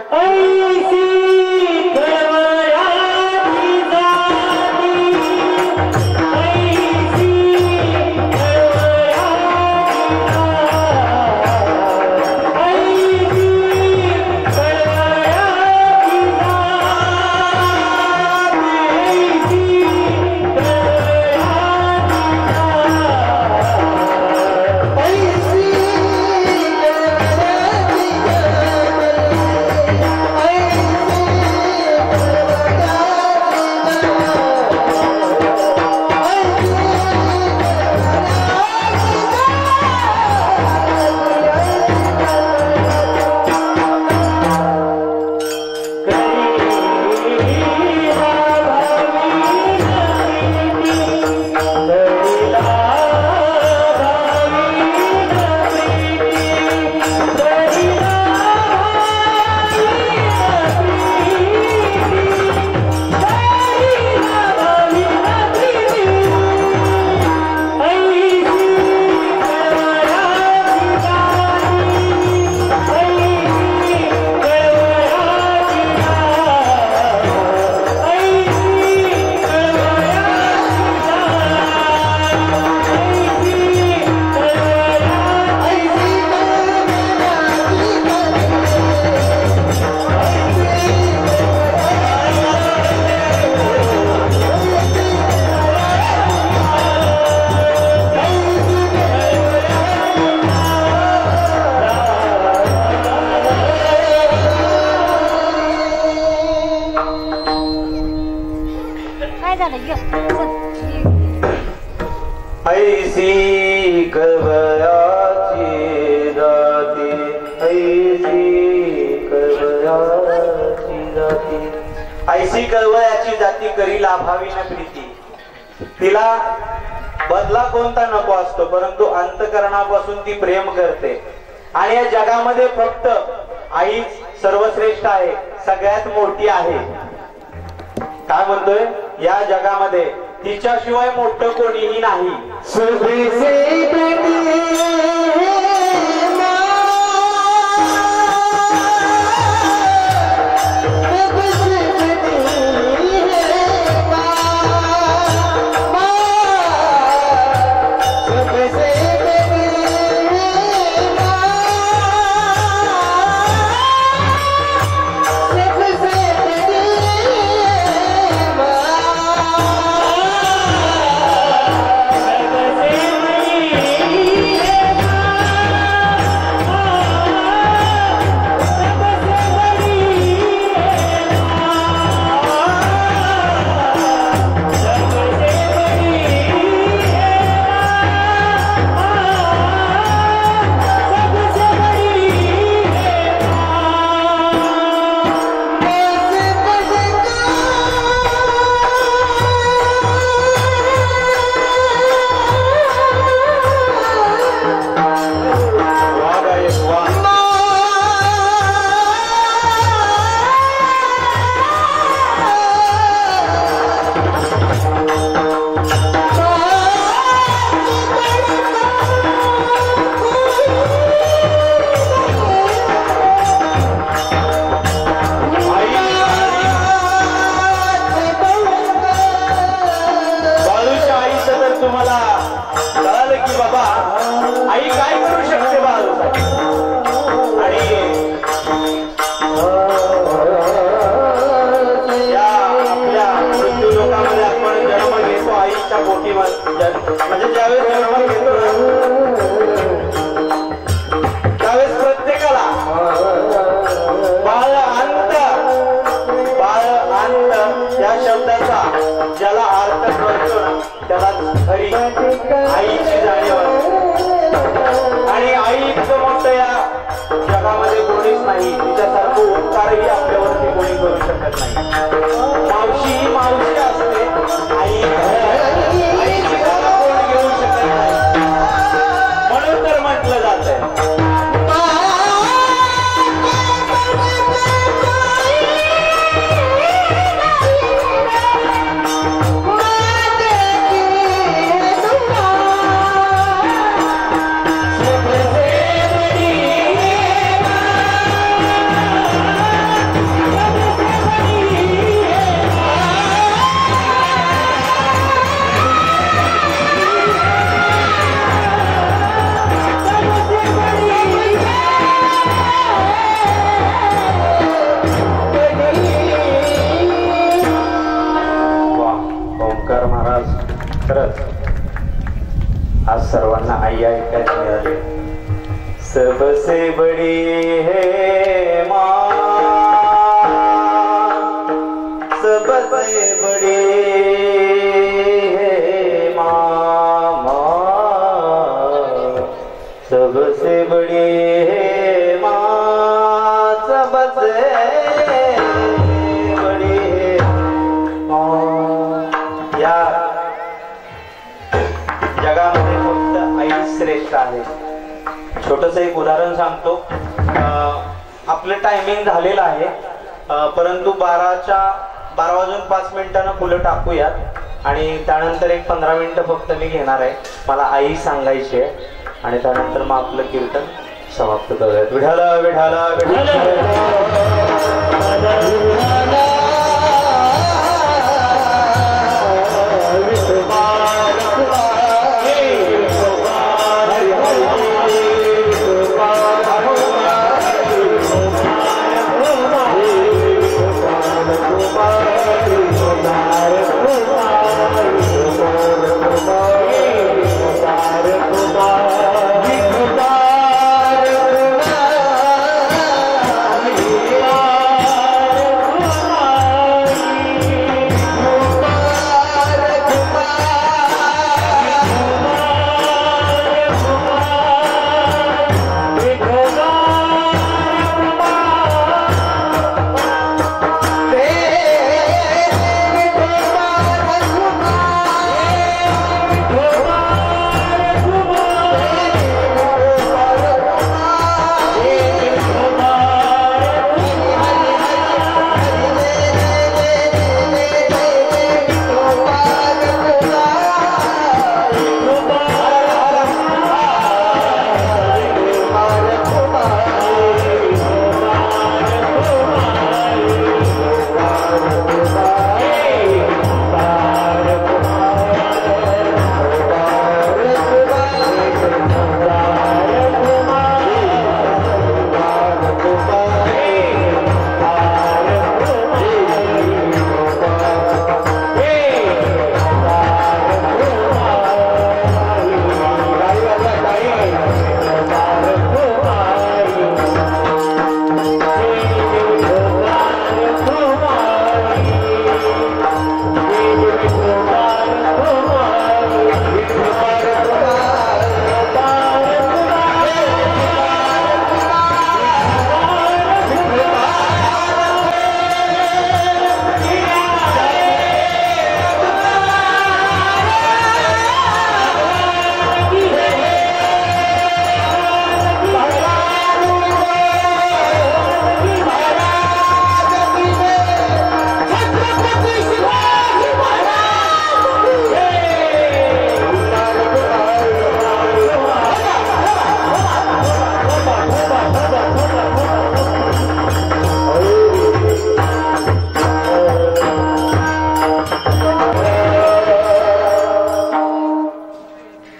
ऐसी कवयाची जाती, ऐसी कवयाची जाती, ऐसी कवयाची जाती करी लाभावी न प्रीती. तिला बदला कोणता नको असतो, परंतु अंतकरणापासून ती प्रेम करते. आणि या जगामध्ये फक्त आई सर्वश्रेष्ठ आहे, सगळ्यात मोठी आहे. काय म्हणतोय, या जगामध्ये तिच्याशिवाय मोठं कोणीही नाही. सबसे बड़ी है माँ, सबसे बड़ी है माँ, सबसे बड़ी है माँ, सबसे बड़ी है माँ। या जगामध्ये फक्त आई श्रेष्ठ आहे। छोटस एक उदाहरण सांगतो। आपलं टायमिंग झालेलं आहे, परंतु 12 वाजून 5 मिनिटांना फुलं टाकूयात आणि त्यानंतर एक 15 मिनिटं फक्त मी घेणार आहे। मला आई सांगायची आहे आणि त्यानंतर मग आपलं कीर्तन समाप्त करूयात। विठाला विठाला विठाला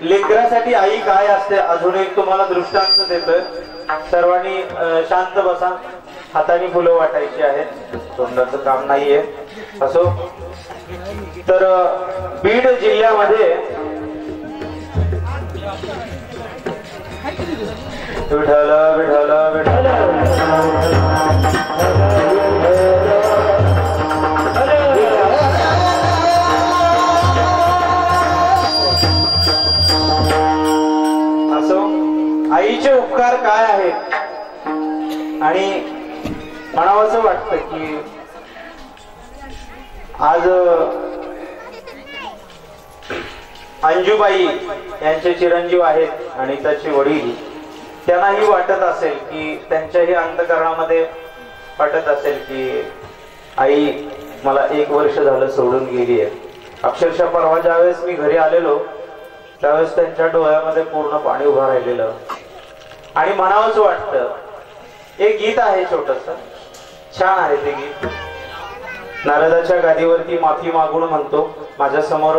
लेकरासाठी आई काय असते अजून एक तुम्हाला दृष्टांत देतोय। सर्वांनी शांत बसा। हाताने फुलं वाटायची आहेत, तोंडाचं काम नाहीये। असो तर बीड जिल्ह्यामध्ये विठ्ठल विठ्ठल विठ्ठल आईचे उपकार काय आहेत आणि म्हणावंसं वाटतं की आज अंजुबाई यांचे चिरंजीव आहेत आणि त्याचे वडील, त्यांनाही वाटत असेल की त्यांच्याही अंतःकरणामध्ये वाटत असेल की आई मला 1 वर्ष झालं सोडून गेली आहे। अक्षरशः परवा ज्यावेळेस मी घरी आलेलो त्यावेळेस त्यांच्या डोळ्यामध्ये पूर्ण पाणी उभं राहिलेलं आणि म्हणावंच वाटतं। एक गीत आहे छोटस, छान आहे ते गीत। नारदाच्या गादीवरती माफी मागून म्हणतो माझ्या समोर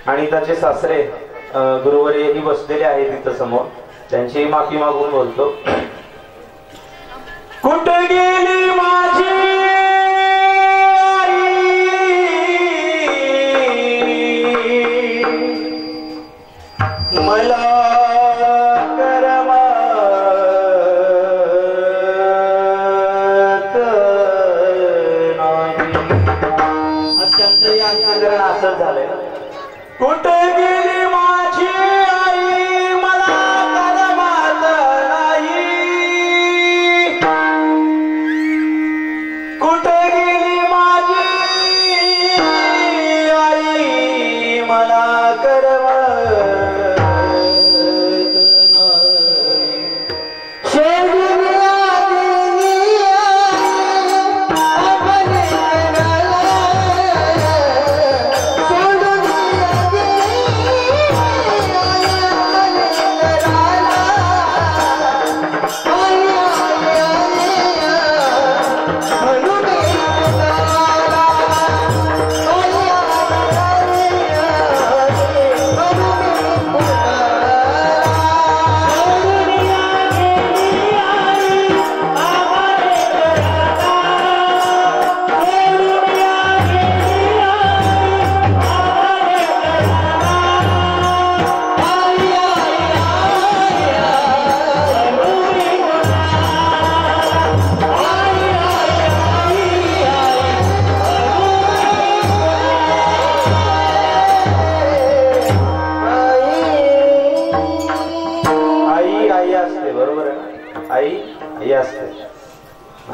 आणि त्याचे सासरे गुरुवर्यही बसलेले आहेत तिथं समोर, त्यांची माफी मागून बोलतो। कुठे गेली माझी मला करमाई,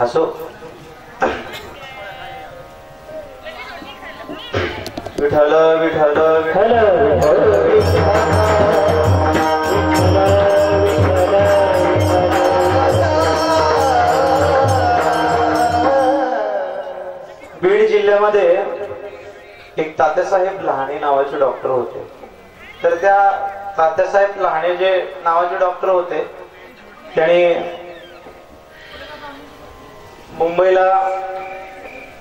असो विठ्ठल विठ्ठल विठ्ठल बीड जिल्ह्यामध्ये एक तात्यासाहेब लहाने नावाचे डॉक्टर होते. तर त्या तात्यासाहेब लहाने जे नावाचे डॉक्टर होते त्यांनी मुंबईला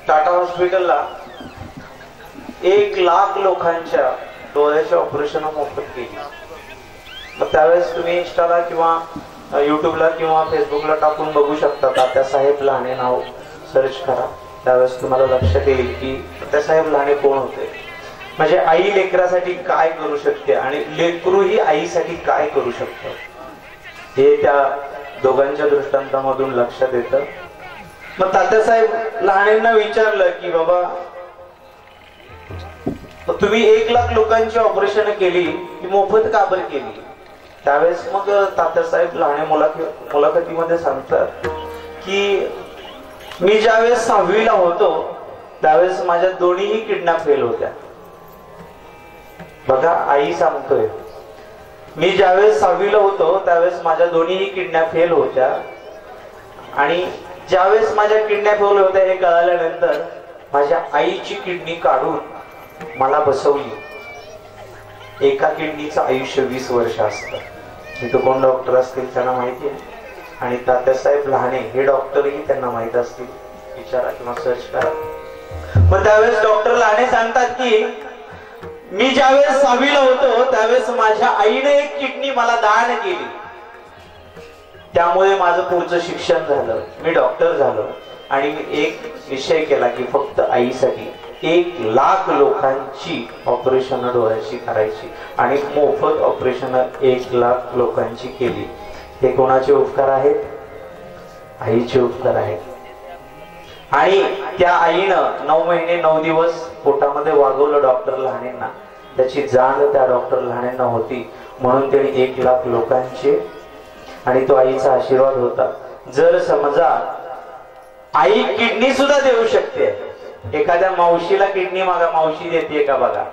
टाटा हॉस्पिटलला 1 लाख लोकांच्या डोळ्याचे ऑपरेशन मोफत केली. मग त्यावेळेस तुम्ही इंस्टाला किंवा युट्यूबला किंवा फेसबुकला टाकून बघू शकता. तात्यासाहेब लहाने नाव सर्च करा, त्यावेळेस तुम्हाला लक्षात येईल की तात्यासाहेब लहाने कोण होते. म्हणजे आई लेकरासाठी काय करू शकते आणि लेकरू ही आईसाठी काय करू शकतं हे त्या दोघांच्या दृष्टांतामधून लक्षात येतं. मग तात्यासाहेब लहानेंना विचारलं की बाबा तुम्ही 1 लाख लोकांची ऑपरेशन केली ती मोफत का बरं केली. त्यावेळेस मग तात्यासाहेब लहाने मुलाखतीमध्ये सांगतात की मी ज्यावेळेस 6वीला होतो त्यावेळेस माझ्या दोन्हीही किडन्या फेल होत्या. बघा आई सांगतोय मी ज्यावेळेस 6वीला होतो त्यावेळेस माझ्या दोन्हीही किडन्या फेल होत्या आणि ज्यावेळेस माझ्या किडन्या फेल होत्या हे कळाल्यानंतर माझ्या आईची किडनी काढून मला बसवली. एका किडनीचं आयुष्य 20 वर्ष असतं. इथं कोण डॉक्टर असतील त्यांना माहिती आहे आणि तात्यासाहेब लहाने हे डॉक्टरही त्यांना माहित असतील, विचारा किंवा सर्च करा. मग त्यावेळेस डॉक्टर लहाने सांगतात की मी ज्यावेळेस 6वीला होतो त्यावेळेस माझ्या आईने एक किडनी मला दान केली. त्यामुळे माझं पुढचं शिक्षण झालं, मी डॉक्टर झालो आणि मी एक निश्चय केला की फक्त आईसाठी 1 लाख लोकांची ऑपरेशन डोळ्याची करायची आणि मोफत ऑपरेशन 1 लाख लोकांची केली. हे कोणाचे उपकार आहेत? आईचे उपकार आहेत. आणि त्या आईनं 9 महिने 9 दिवस पोटामध्ये वागवलं डॉक्टर लहानेंना. त्याची जाण त्या डॉक्टर लहानेंना होती म्हणून त्यांनी 1 लाख लोकांचे आणि तो आईचा आशीर्वाद होता. जर समजा आई किडनी सुद्धा देऊ शकते, एखाद्या मावशीला किडनी मागा, मावशी देते का बघा?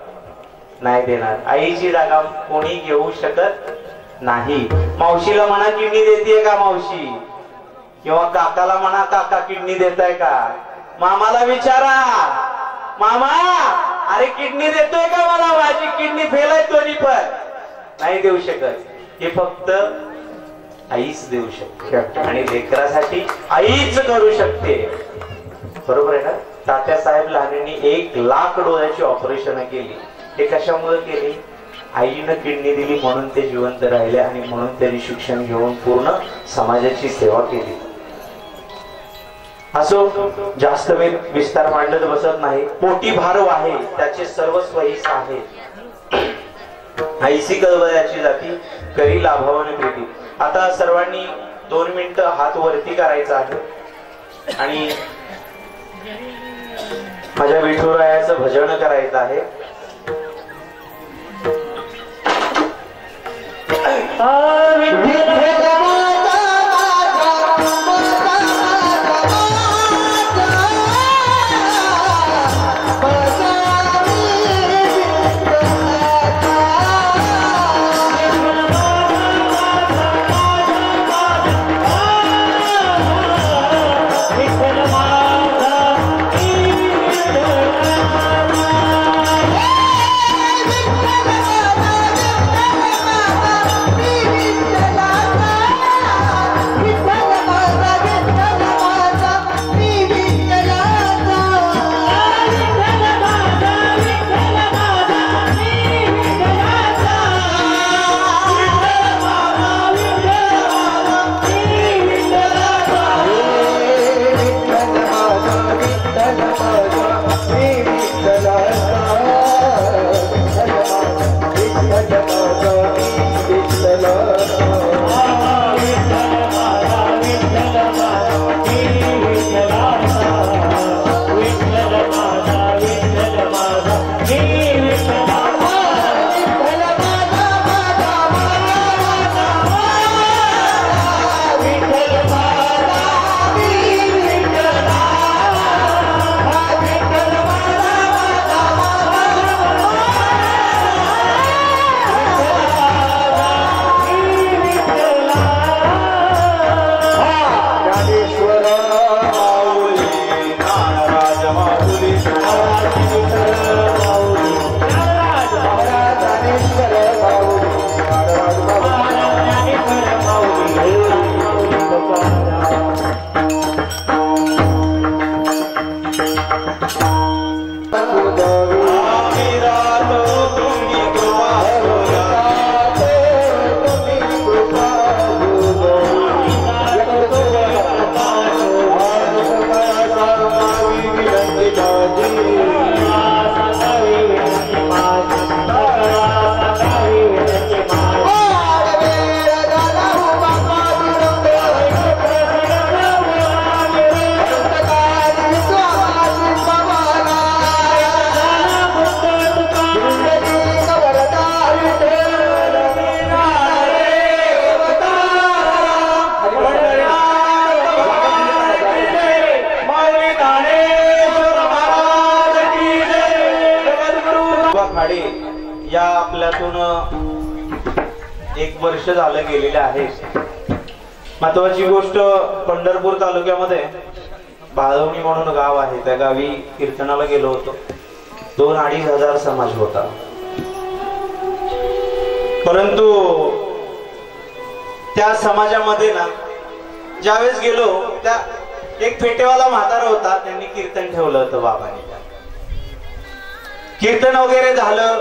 नाही देणार. आईची जागा कोणी घेऊ शकत नाही. मावशीला म्हणा किडनी देते का मावशी, किंवा काकाला म्हणा काका किडनी देताय का. मामाला विचारा मामा अरे किडनी देतोय का मला, माझी किडनी फेल आहे दोन्ही पण. नाही देऊ शकत. हे फक्त आईच देऊ शकते आणि लेकरासाठी आईच करू शकते. बरोबर आहे ना. तात्यासाहेब लहानेंनी 1 लाख डोळ्याची ऑपरेशन केली. ते कशामुळे केली? आईनं किडनी दिली म्हणून ते जिवंत राहिले आणि म्हणून त्यांनी शिक्षण घेऊन पूर्ण समाजाची सेवा केली. असो, जास्त वेळ विस्तार मांडत बसत नाही. पोटी भार आहे त्याचे सर्वस्व हीच आहे. ऐसी कळवळ्याची जाती करी लाभावाने प्रीती. आता सर्वांनी 2 मिनिटं हात वरती करायचा आहे आणि माझ्या विठुरायाचं भजन करायचं आहे. आपल्यातून 1 वर्ष झालं गेलेले आहे. महत्वाची गोष्ट, पंढरपूर तालुक्यामध्ये बाळवणी म्हणून गाव आहे, त्या गावी कीर्तनाला गेलो होतो. 2-2.5 हजार समाज होता. परंतु त्या समाजामध्ये ना ज्यावेळेस गेलो, त्या एक फेटेवाला म्हातारा होता, त्यांनी कीर्तन ठेवलं होतं बाबांनी. कीर्तन वगैरे झालं,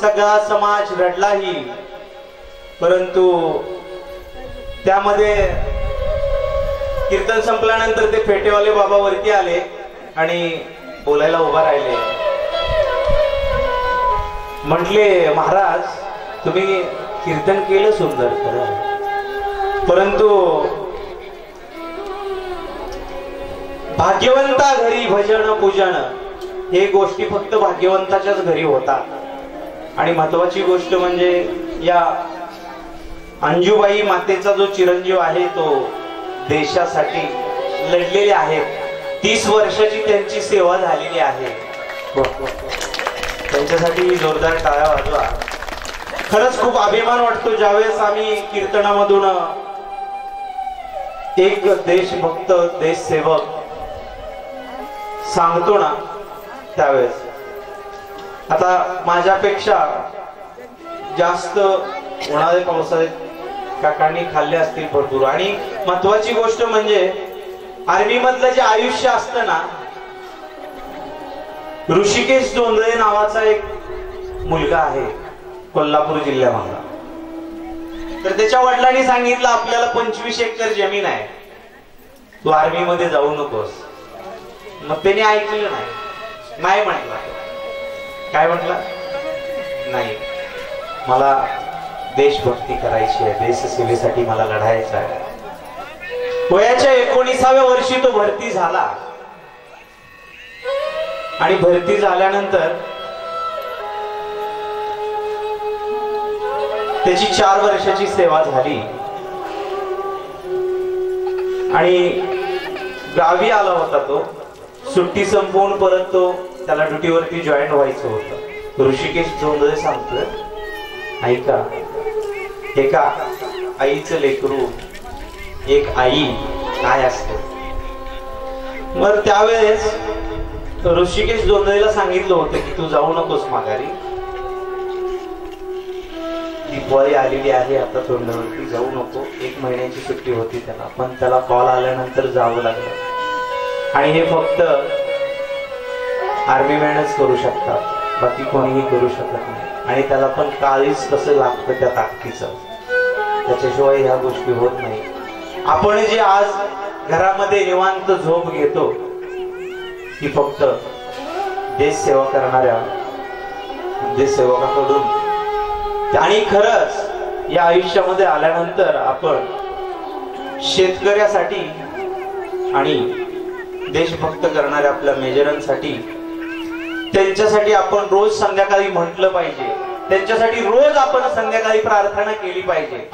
सगळा समाज रडलाही. परंतु त्यामध्ये कीर्तन संपल्यानंतर ते फेटेवाले बाबा वरती आले आणि बोलायला उभा राहिले. म्हटले, महाराज तुम्ही कीर्तन केलं सुंदर खरं, परंतु भाग्यवंता घरी भजन पूजन हे गोष्टी फक्त भाग्यवंताच्याच घरी होतात. आणि महत्वाची गोष्ट म्हणजे या अंजुबाई मातेचा जो चिरंजीव आहे तो देशासाठी लढलेले आहेत. 30 वर्षाची त्यांची सेवा झालेली आहे. त्यांच्यासाठी जोरदार टाळ्या वाजवा. खरंच खूप अभिमान वाटतो ज्यावेळेस आम्ही कीर्तनामधून एक देशभक्त देशसेवक सांगतो ना त्यावेळेस. आता माझ्यापेक्षा जास्त उन्हाळे पावसाळे काकांनी खाल्ले असतील भरपूर. आणि महत्वाची गोष्ट म्हणजे आर्मी मधलं जे आयुष्य असतं ना, ऋषिकेश जोंधळे नावाचा एक मुलगा आहे कोल्हापूर जिल्ह्यामधला. तर त्याच्या वडिलांनी सांगितलं आपल्याला 25 एकर जमीन आहे, तू आर्मी मध्ये जाऊ नकोस. मग त्याने ऐकलं नाही म्हटलं. काय म्हटलं? नाही, मला देशभक्ती करायची आहे, देशसेवेसाठी मला लढायचं आहे. वयाच्या 19व्या वर्षी तो भरती झाला. आणि भरती झाल्यानंतर त्याची 4 वर्षाची सेवा झाली. आणि गावी आला होता तो. सुट्टी संपवून परत तो त्याला ड्युटीवरती जॉईन व्हायचं होतं. ऋषिकेश जोंधळे सांगतोय, ऐका, एका आईचं लेकरू, एक आई काय असते. मग त्यावेळेस ऋषिकेश जोंधळेला सांगितलं होतं की तू जाऊ नकोस माघारी, दिवाळी आलेली आहे आता, तोंडावरती जाऊ नको. 1 महिन्याची सुट्टी होती त्याला, पण त्याला कॉल आल्यानंतर जावं लागलं. आणि हे फक्त आर्मी मॅनच करू शकतात, बाकी कोणीही करू शकत नाही. आणि त्याला पण काळीच कसं लागतं त्या ताकदीचं, त्याच्याशिवाय ह्या गोष्टी होत नाही. आपण जे आज घरामध्ये निवांत झोप घेतो ती फक्त देशसेवा करणाऱ्या देशसेवकाकडून. आणि खरंच या आयुष्यामध्ये आल्यानंतर आपण शेतकऱ्यासाठी आणि देशभक्त करणाऱ्या आपल्या मेजरांसाठी, त्यांच्यासाठी आपण रोज संध्याकाळी म्हटलं पाहिजे. त्यांच्यासाठी रोज आपण संध्याकाळी प्रार्थना केली पाहिजे.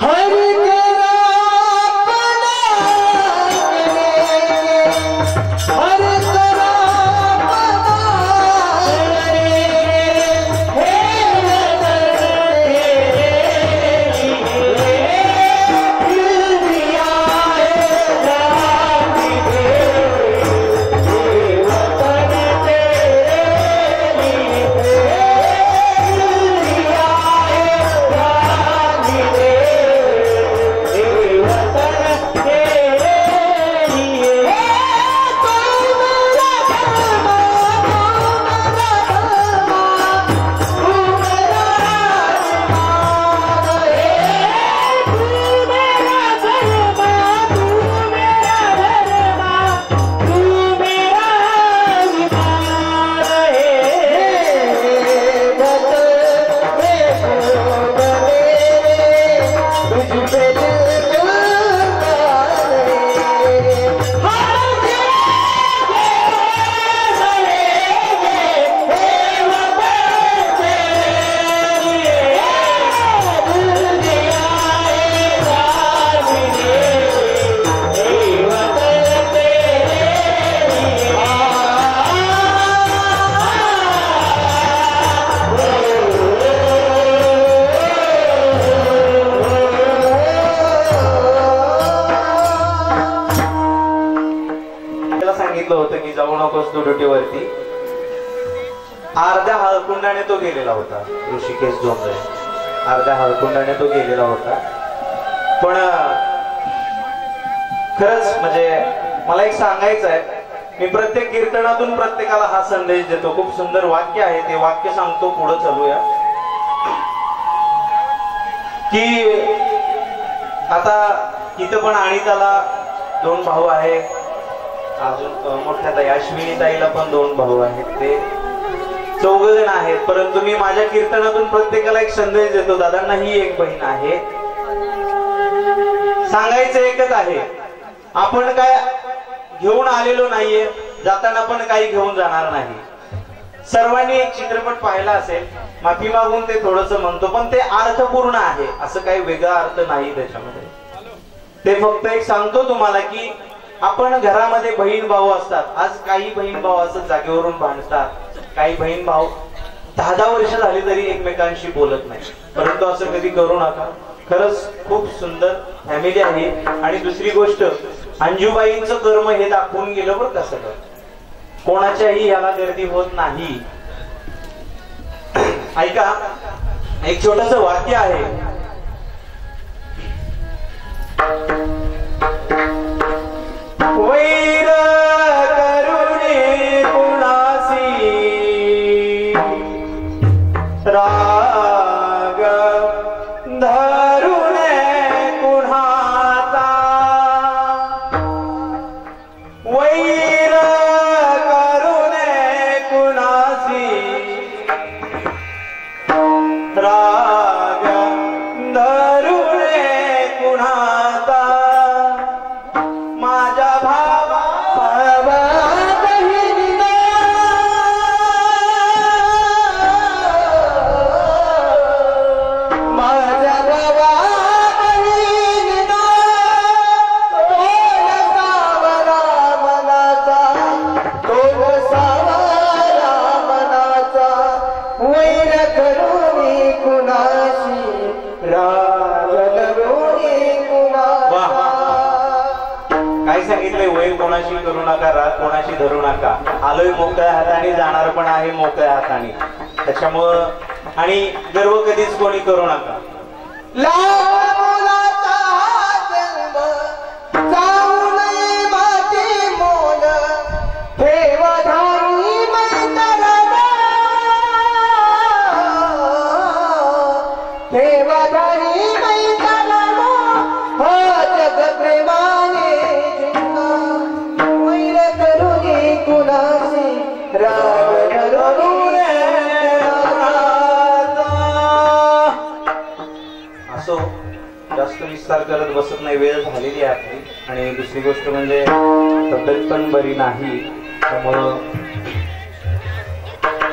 सांगितलं होतं की जाऊ नकोस तू ड्युटीवरती, अर्ध्या हळकुंडाने तो गेलेला होता. ऋषिकेश जोंधळे अर्ध्या हळकुंडाने तो गेलेला होता. पण खरंच म्हणजे मला एक सांगायचं आहे, मी प्रत्येक कीर्तनातून प्रत्येकाला हा संदेश देतो. खूप सुंदर वाक्य आहे, ते वाक्य सांगतो, पुढे चालूया. की आता इथं पण आणि त्याला 2 भाऊ आहे, अजून मोठ्या ताई अश्विनी ताईला पण 2 भाऊ आहेत, ते 4 जण आहेत. परंतु मी माझ्या कीर्तनातून प्रत्येकाला एक संदेश देतो. दादांना ही एक बहीण आहे. सांगायचं एकच आहे, आपण काय घेऊन आलेलो नाहीये, जाताना पण काही घेऊन जाणार नाही. सर्वांनी एक चित्रपट पाहिला असेल, माफी मागून ते थोडस म्हणतो, पण ते अर्थपूर्ण आहे, असं काही वेगळा अर्थ नाही त्याच्यामध्ये. ते फक्त एक सांगतो तुम्हाला की आपण घरामध्ये बहीण भाऊ असतात. आज काही बहीण भाऊ असं जागेवरून भांडतात, काही बहीण भाऊ 10-10 वर्ष झाली तरी एकमेकांशी बोलत नाही. परंतु असं कधी करू नका. खरंच खूप सुंदर फॅमिली आहे. आणि दुसरी गोष्ट, अंजूबाईंचं कर्म हे दाखवून गेलं बरं का सगळं. कोणाच्याही याला गर्दी होत नाही. ऐका, एक छोटस वाक्य आहे. वैर करुणे कुणासी राग धरुणे कुणाचा, वैर करुणे कुणासी राग धरुणे कुणाचा, माझ्या भावा कोणाशी करू नका, राग कोणाशी धरू नका. आलोय मोकळ्या हाताने, जाणार पण आहे मोकळ्या हाताने. त्याच्यामुळं आणि गर्व कधीच कोणी करू नका. असो, जास्त विस्तार करत बसत नाही, वेळ झालेली आहे आपली. आणि दुसरी गोष्ट म्हणजे तब्येत पण बरी नाही. त्यामुळं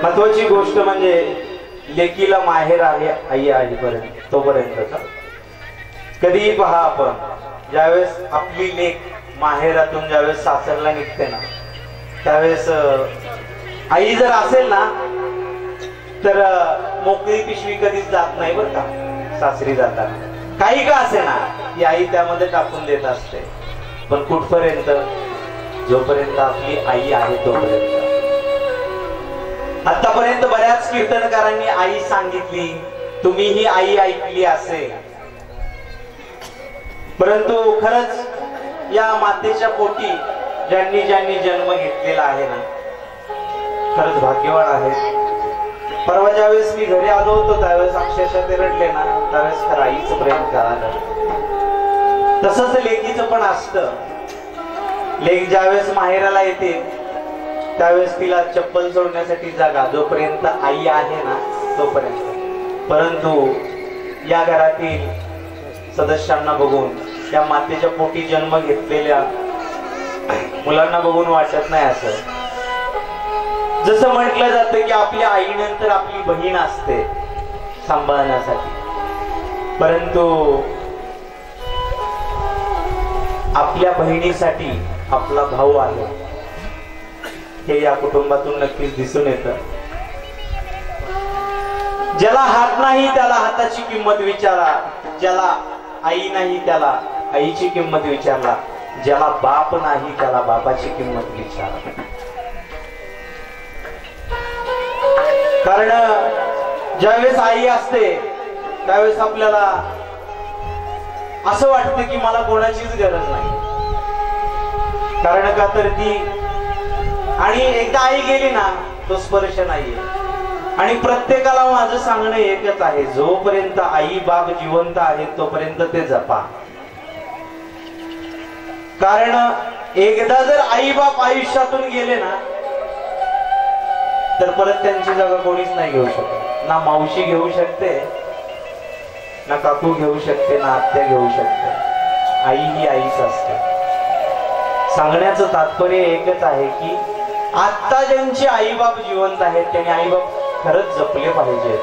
महत्वाची गोष्ट म्हणजे लेकीला माहेर आहे आई आईपर्यंत, तोपर्यंतचा. कधीही पहा, आपण ज्यावेळेस आपली लेक माहेरातून ज्यावेळेस सासरला निघते ना, त्यावेळेस आई जर असेल ना तर मोकळी पिशवी कधीच जात नाही बरं का. सासरी जाताना काही का असे ना, ती आई त्यामध्ये टाकून देत असते. पण कुठपर्यंत? जोपर्यंत आपली आई आहे तोपर्यंत. आतापर्यंत बऱ्याच कीर्तनकारांनी आई सांगितली, तुम्ही ही आई ऐकली असेल. परंतु खरंच या मातेच्या पोटी ज्यांनी ज्यांनी जन्म घेतलेला आहे ना, खरंच भाग्यवान आहे. परवा ज्यावेळेस मी घरी आलो होतो त्यावेळेस अक्षरशः ते रडले ना, त्यावेळेस खरं आईचं प्रेम कळालं. तसंच लेकीचं पण असतं. लेक ज्यावेळेस माहेराला येते त्यावेळेस तिला चप्पल सोडण्यासाठी जागा, जोपर्यंत आई आहे ना तोपर्यंत. परंतु या घरातील सदस्यांना बघून, या मातेच्या पोटी जन्म घेतलेल्या मुलांना बघून वाटत नाही असं. जसं म्हटलं जातं की आपल्या आईनंतर आपली बहीण असते सांभाळण्यासाठी. परंतु आपल्या बहिणीसाठी आपला भाऊ आहे हे या कुटुंबातून नक्कीच दिसून येतं. ज्याला हात नाही त्याला हाताची किंमत विचारा, ज्याला आई नाही त्याला आईची किंमत विचारला. ज्याला बाप नाही त्याला बापाची किंमत विचारा. कारण ज्यावेळेस आई असते त्यावेळेस आपल्याला असं वाटतं की मला कोणाचीच गरज नाही. कारण का तर ती, आणि एकदा आई गेली ना तो स्पर्श नाहीये. आणि प्रत्येकाला माझं सांगणं एकच आहे, जोपर्यंत आई बाप जिवंत आहे तोपर्यंत ते जपा. कारण एकदा जर आई बाप आयुष्यातून गेले ना तर परत त्यांची जागा कोणीच नाही घेऊ शकत. ना मावशी घेऊ शकते, ना काकू घेऊ शकते, ना आत्या घेऊ शकते. आई ही आईच असते. सांगण्याचं तात्पर्य एकच आहे की आता ज्यांचे आई बाप जिवंत आहेत त्यांनी आई बाप खरंच जपले पाहिजेत.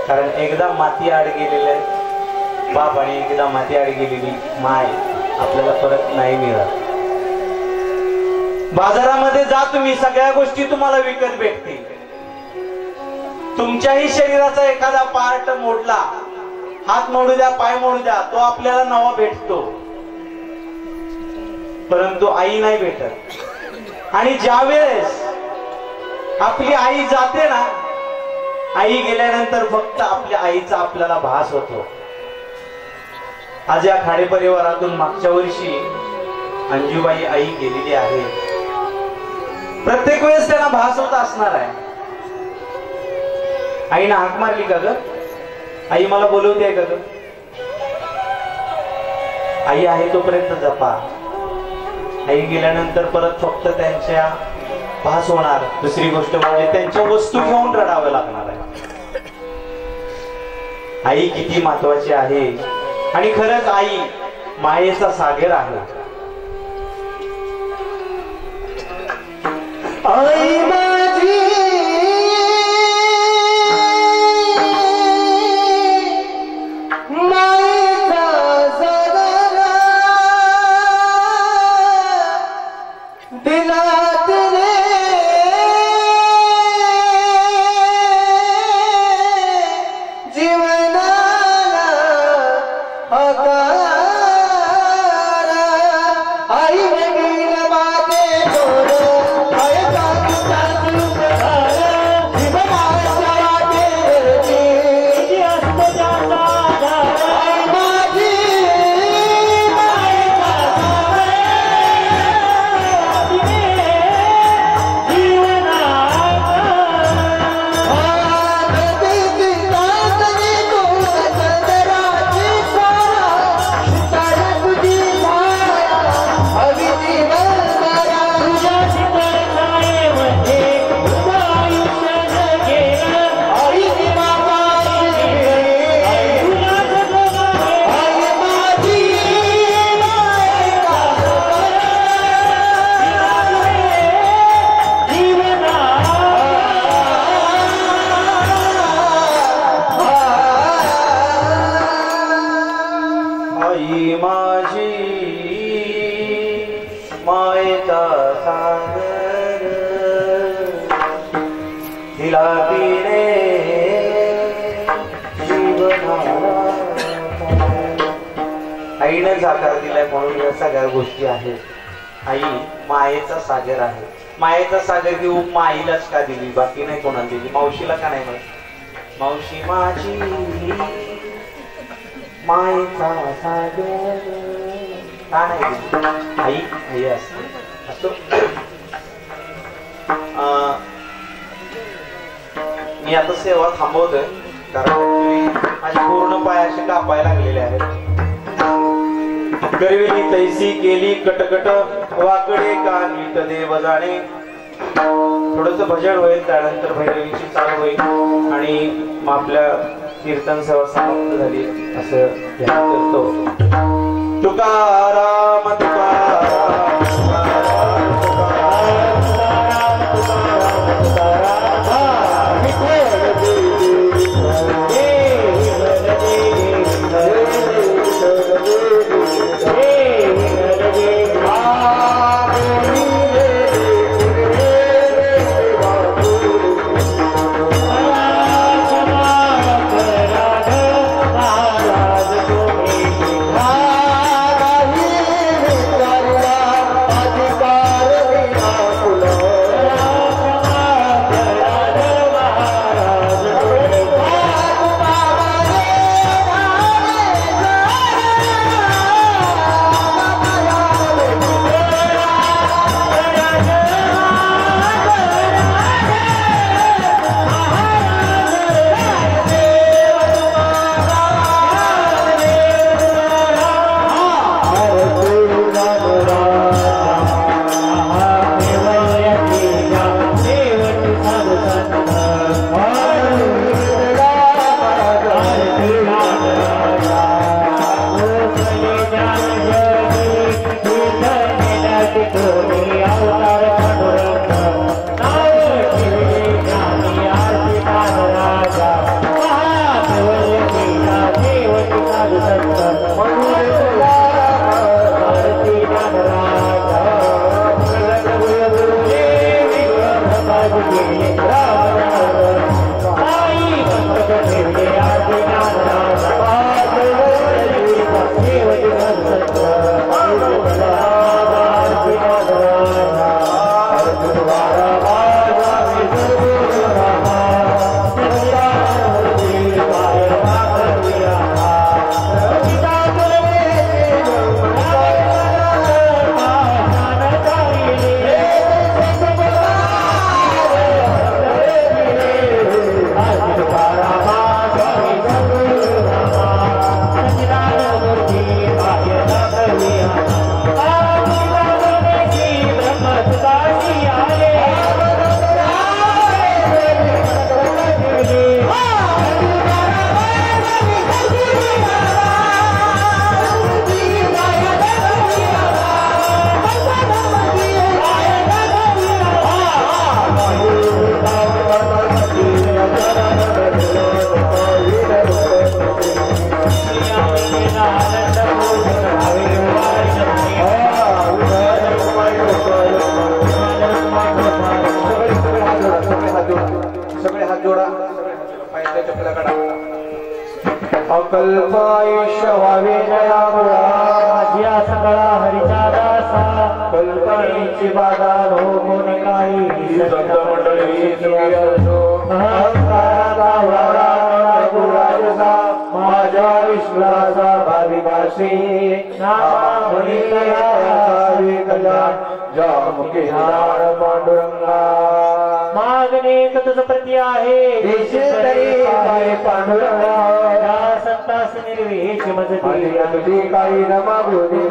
कारण एकदा माती आड गेलेले बाप आणि एकदा माती आड गेलेली माय आपल्याला परत नाही मिळत. बाजारामध्ये जा तुम्ही, सगळ्या गोष्टी तुम्हाला विकत भेटतील. तुमच्याही शरीराचा एखादा पार्ट मोडला, हात मोडू द्या, पाय मोडू द्या, तो आपल्याला नवा भेटतो, परंतु आई नाही भेटत. आणि ज्या वेळेस आपली आई जाते ना, आई गेल्यानंतर फक्त आपल्या आईचा आपल्याला भास होतो. आज या खाडे परिवारातून मागच्या वर्षी अंजूबाई आई गेलेली आहे. प्रत्येक वेळेस त्यांना भास होत असणार आहे. आईनं हाक मारली का ग, आई मला बोलवते का ग. आई आहे तोपर्यंत जपा. आई गेल्यानंतर परत फक्त त्यांच्या भास होणार. दुसरी गोष्ट म्हणजे त्यांच्या वस्तू घेऊन रडावं लागणार आहे. आई किती महत्वाची आहे. आणि खरंच आई मायेचा सागर आहे. आई माझी मायेचा सागर, दिलात रे जीवनाला आकार. आई बघील माते थोर आईने साकार दिलाय म्हणून या सगळ्या गोष्टी आहेत. आई मायेचा सागर आहे. मायेचा सागर ती उपमा आईलाच का दिली, बाकी नाही कोणाला दिली. मावशीला का नाही माहिती. मावशी माझी मायेचा सागर का नाही दिली. आई आई असते. असो मी आता सेवा थांबवतोय कारण माझे पूर्ण पाय असे कापायला लागलेले आहेत. करविली तैसी केली कटकट, वाकडे का नीट देव जाणे. थोडस भजन होईल, त्यानंतर भैरवीची चालू होईल आणि मग आपल्या कीर्तन सेवा समाप्त झाली असं ध्यान करतो. तुकाराम तुकाराम अकल्पायुष्य व्हावे जया सकळा हरिचा दासा कल्पनेची बाधा हो कोणी काही संत मंडळी अहंकाराचा वारा गुराजसा माझ्या विश्वासा भाविकाशी नामावली कल्याण जामुखे नाळ पांडुरंगा मागणे तुझ प्रती आहे देश तरी काय पांडुरंगा संतास निर्वेश मजती तुझी काही न मागू दे